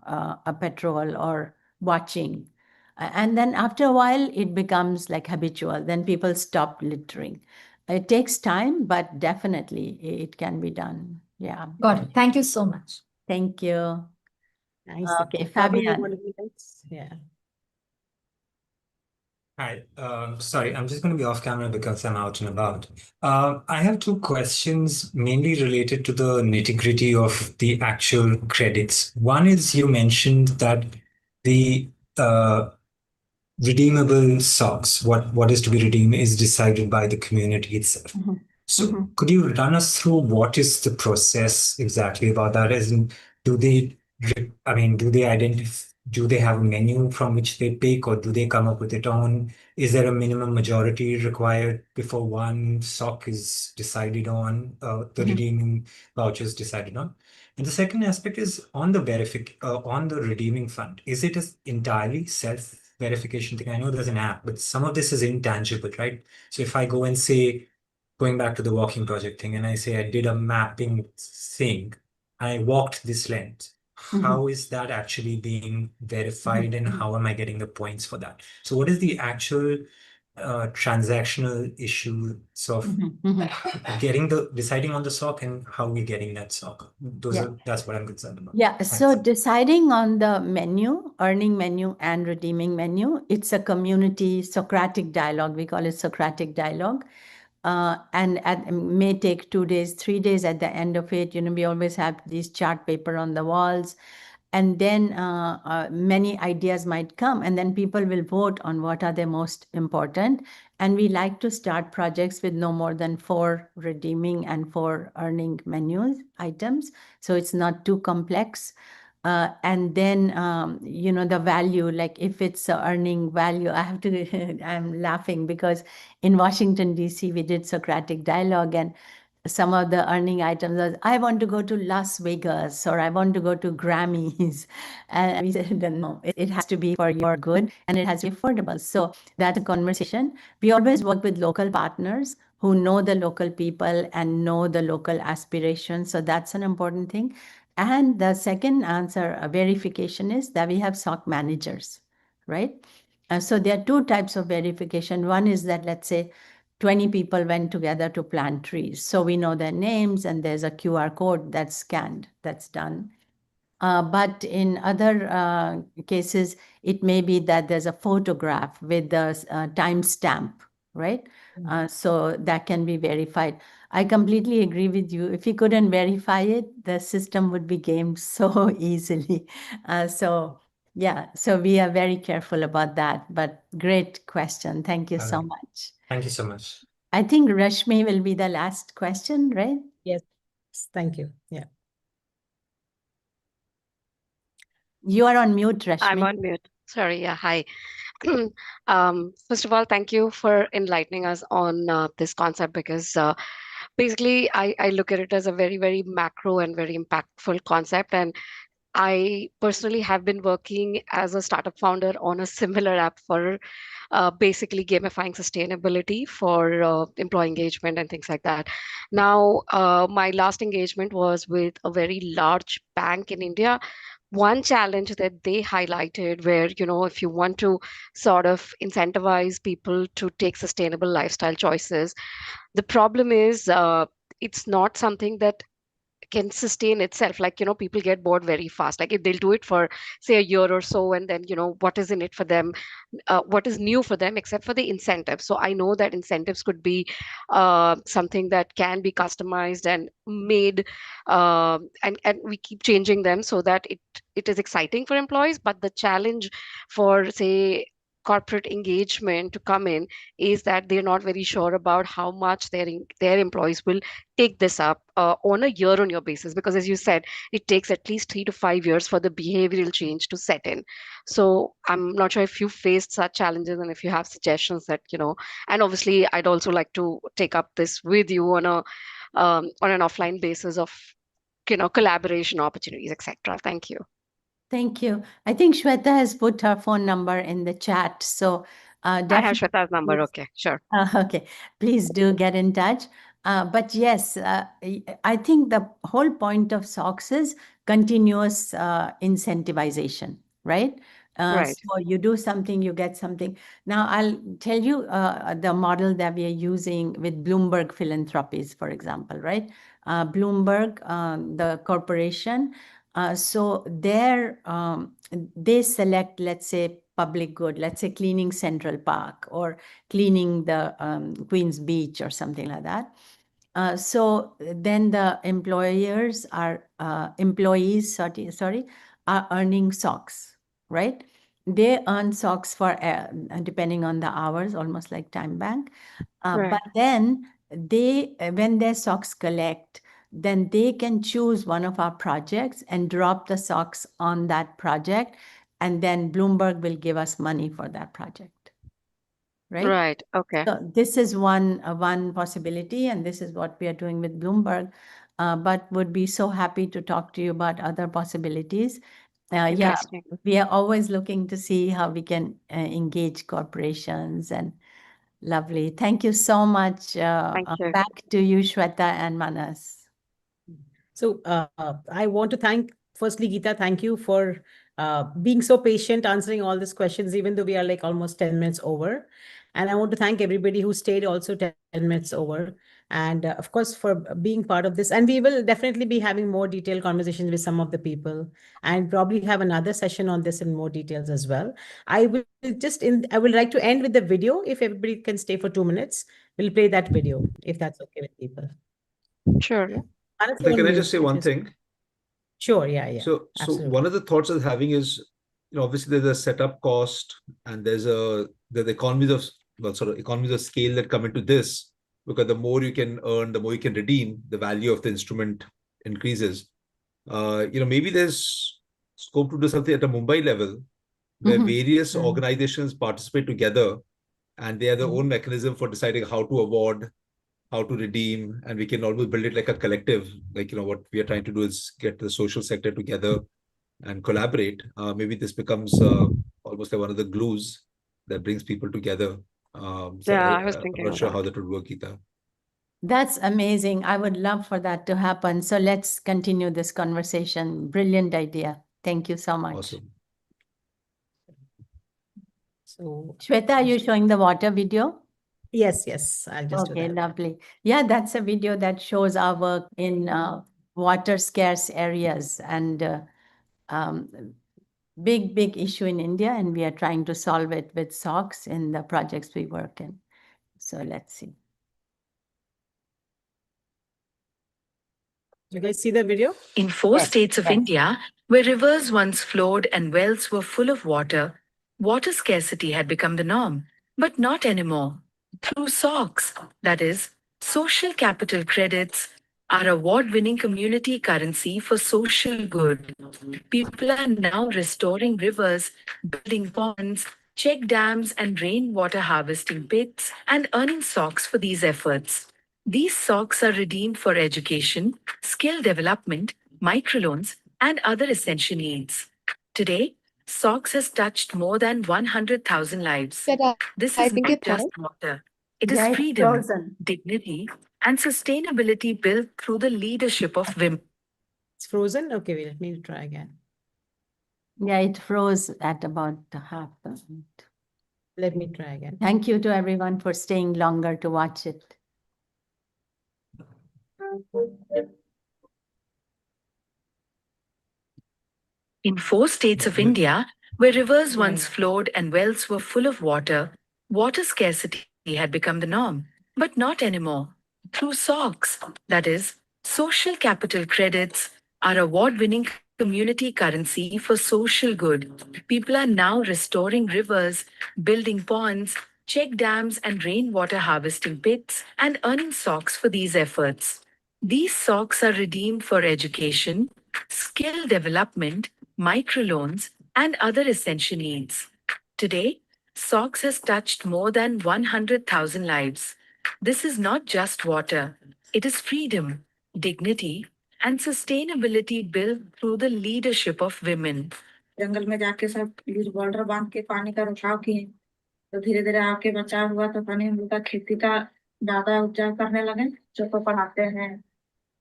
a patrol or watching. And then after a while, it becomes like habitual. Then people stop littering. It takes time, but definitely it can be done. Yeah. Got it. Thank you so much. Thank you. Nice. Okay, Fabian, you Fabian. want to be next? Yeah. Hi, sorry, I'm just going to be off camera because I'm out and about. I have two questions mainly related to the nitty-gritty of the actual credits. One is you mentioned that the redeemable SoCCs, what is to be redeemed is decided by the community itself. So could you run us through what is the process exactly about that? As in, do they identify, do they have a menu from which they pick, or do they come up with it on? Is there a minimum majority required before one sock is decided on, the redeeming vouchers decided on? And the second aspect is on the on the redeeming fund. Is it an entirely self-verification thing? I know there's an app, but some of this is intangible, right? So if I go and say, going back to the walking project thing, and I say I did a mapping thing, I walked this length. How is that actually being verified, and how am I getting the points for that? So what is the actual transactional issue of deciding on the sock, and how we're getting that sock? That's what I'm concerned about. Yeah, so deciding on the menu, earning menu and redeeming menu, it's a community Socratic dialogue. We call it Socratic dialogue. And it may take 2 days, 3 days. At the end of it, we always have these chart paper on the walls. And then many ideas might come, and then people will vote on what are the most important. And we like to start projects with no more than 4 redeeming and 4 earning menus items. So it's not too complex. And then, the value, like if it's earning value, I have to, I'm laughing because in Washington, D.C., we did Socratic dialogue, and some of the earning items are, I want to go to Las Vegas, or I want to go to Grammys. And we said, no, it has to be for your good, and it has to be affordable. So that's a conversation. We always work with local partners who know the local people and know the local aspirations. So that's an important thing. And the second answer, verification, is that we have SOC managers, right? So there are 2 types of verification. One is that, let's say, 20 people went together to plant trees. So we know their names, and there's a QR code that's scanned, that's done. But in other cases, it may be that there's a photograph with the timestamp, right? So that can be verified. I completely agree with you. If you couldn't verify it, the system would be gamed so easily. Yeah, so we are very careful about that. But great question. Thank you so much. Thank you so much. I think Rashmi will be the last question, right? Yes, thank you. Yeah. You are on mute, Rashmi. I'm on mute. Sorry. Yeah. Hi. First of all, thank you for enlightening us on this concept, because basically I look at it as a very, very macro and very impactful concept. And I personally have been working as a startup founder on a similar app for basically gamifying sustainability for employee engagement and things like that. Now, my last engagement was with a very large bank in India. One challenge that they highlighted, where, if you want to sort of incentivize people to take sustainable lifestyle choices, the problem is it's not something that can sustain itself. Like, people get bored very fast. Like, if they'll do it for, say, a year or so, and then, what is in it for them? What is new for them except for the incentives? So I know that incentives could be something that can be customized and made, and we keep changing them so that it is exciting for employees. But the challenge for, say, corporate engagement to come in is that they're not very sure about how much their employees will take this up on a year-on-year basis, because, as you said, it takes at least 3 to 5 years for the behavioral change to set in. So I'm not sure if you faced such challenges, and if you have suggestions that, and obviously I'd also like to take up this with you on an offline basis of, collaboration opportunities, etc. Thank you. Thank you. I think Shweta has put her phone number in the chat. So I have Shweta's number. Okay, sure. Okay, please do get in touch. But yes, I think the whole point of SOCs is continuous incentivization, right? Right. So you do something, you get something. Now, I'll tell you the model that we are using with Bloomberg Philanthropies, for example, right? Bloomberg, the corporation, so they select, let's say, public good, let's say cleaning Central Park or cleaning the Queen's Beach or something like that. So then the employees are earning SOCs, right? They earn SOCs for depending on the hours, almost like time bank. Right. But then when their SOCs collect, then they can choose one of our projects and drop the SOCs on that project and then Bloomberg will give us money for that project. Right? Right. Okay. So this is one possibility, and this is what we are doing with Bloomberg. But would be so happy to talk to you about other possibilities. Yeah, Interesting. we are always looking to see how we can engage corporations, and lovely. Thank you so much. Thank you. Back to you, Shweta and Manas. So I want to thank, firstly, Geeta, thank you for being so patient, answering all these questions, even though we are like almost 10 minutes over. And I want to thank everybody who stayed also 10 minutes over. And of course, for being part of this. And we will definitely be having more detailed conversations with some of the people, and probably have another session on this in more details as well. I will like to end with the video. If everybody can stay for 2 minutes, we'll play that video, if that's okay with people. Sure. Yeah. Honestly, Can I just say one thing? Sure, yeah. So Absolutely. one of the thoughts I was having is, obviously there's a setup cost, and there's the economies of scale that come into this, because the more you can earn, the more you can redeem, the value of the instrument increases. Maybe there's scope to do something at a Mumbai level, where various organizations participate together, and they have their own mechanism for deciding how to award, how to redeem, and we can almost build it like a collective. Like, what we are trying to do is get the social sector together and collaborate. Maybe this becomes almost like one of the glues that brings people together. I was thinking I'm not of sure that. how that would work, Geeta. That's amazing. I would love for that to happen. So let's continue this conversation. Brilliant idea. Thank you so much. Awesome. So Shweta, are you showing the water video? yes, I'll just do Okay, that. lovely. Yeah, that's a video that shows our work in water scarce areas, and big issue in India, and we are trying to solve it with SoCCs in the projects we work in. So let's see. You guys see the video? In four Yes, states of yes. India, where rivers once flowed and wells were full of water, water scarcity had become the norm, but not anymore. Through SoCCs, that is, social capital credits, our award-winning community currency for social good, people are now restoring rivers, building ponds, check dams and rainwater harvesting pits, and earning SoCCs for these efforts. These SoCCs are redeemed for education, skill development, microloans, and other essential needs. Today, SoCCs has touched more than 100,000 lives. This is not just water. It is Yeah, it's freedom, frozen. dignity, and sustainability built through the leadership of women. It's frozen? Okay, wait, let me try again. Yeah, it froze at about half the minute. Let me try again. Thank you to everyone for staying longer to watch it. In four states of India, where rivers once flowed and wells were full of water, water scarcity had become the norm, but not anymore. Through SoCCs, that is, social capital credits, our award-winning community currency for social good, people are now restoring rivers, building ponds, check dams and rainwater harvesting pits, and earning SoCCs for these efforts. These SoCCs are redeemed for education, skill development, microloans, and other essential needs. Today, SoCCs has touched more than 100,000 lives. This is not just water, it is freedom, dignity, and sustainability built through the leadership of women. जंगल में जाके सब lease boulder बांध के पानी का रुझाव किए, तो धीरे धीरे आके बचाव हुआ, तो पानी हम लोग का खेती का ज्यादा उपजाऊ करने लगे, जो को पढ़ाते हैं,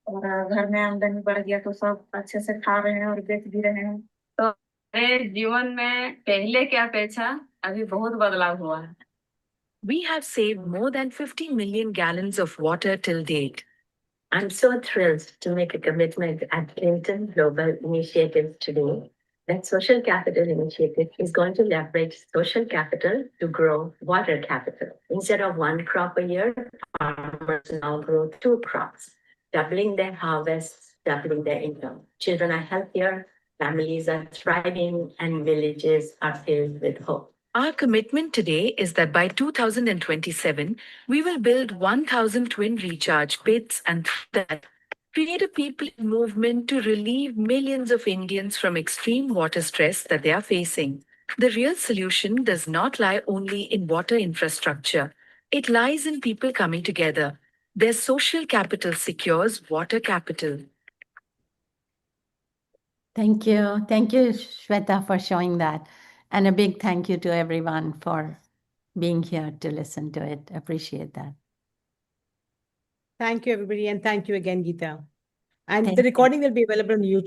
और घर में आमदनी बढ़ गया, तो सब अच्छे से खा रहे हैं और बेच भी रहे हैं। तो मेरे जीवन में पहले के अपेक्षा अभी बहुत बदलाव हुआ है। We have saved more than 50 million gallons of water till date. I'm so thrilled to make a commitment at Clinton Global Initiatives today that Social Capital Initiative is going to leverage social capital to grow water capital. Instead of one crop a year, farmers now grow 2 crops, doubling their harvests, doubling their income. Children are healthier, families are thriving, and villages are filled with hope. Our commitment today is that by 2027, we will build 1,000 twin recharge pits, and through that, Create a people movement to relieve millions of Indians from extreme water stress that they are facing. The real solution does not lie only in water infrastructure. It lies in people coming together. Their social capital secures water capital. Thank you. Thank you, Shweta, for showing that. And a big thank you to everyone for being here to listen to it. Appreciate that. Thank you, everybody. And thank you again, Geeta. And Thank the you. recording will be available on YouTube.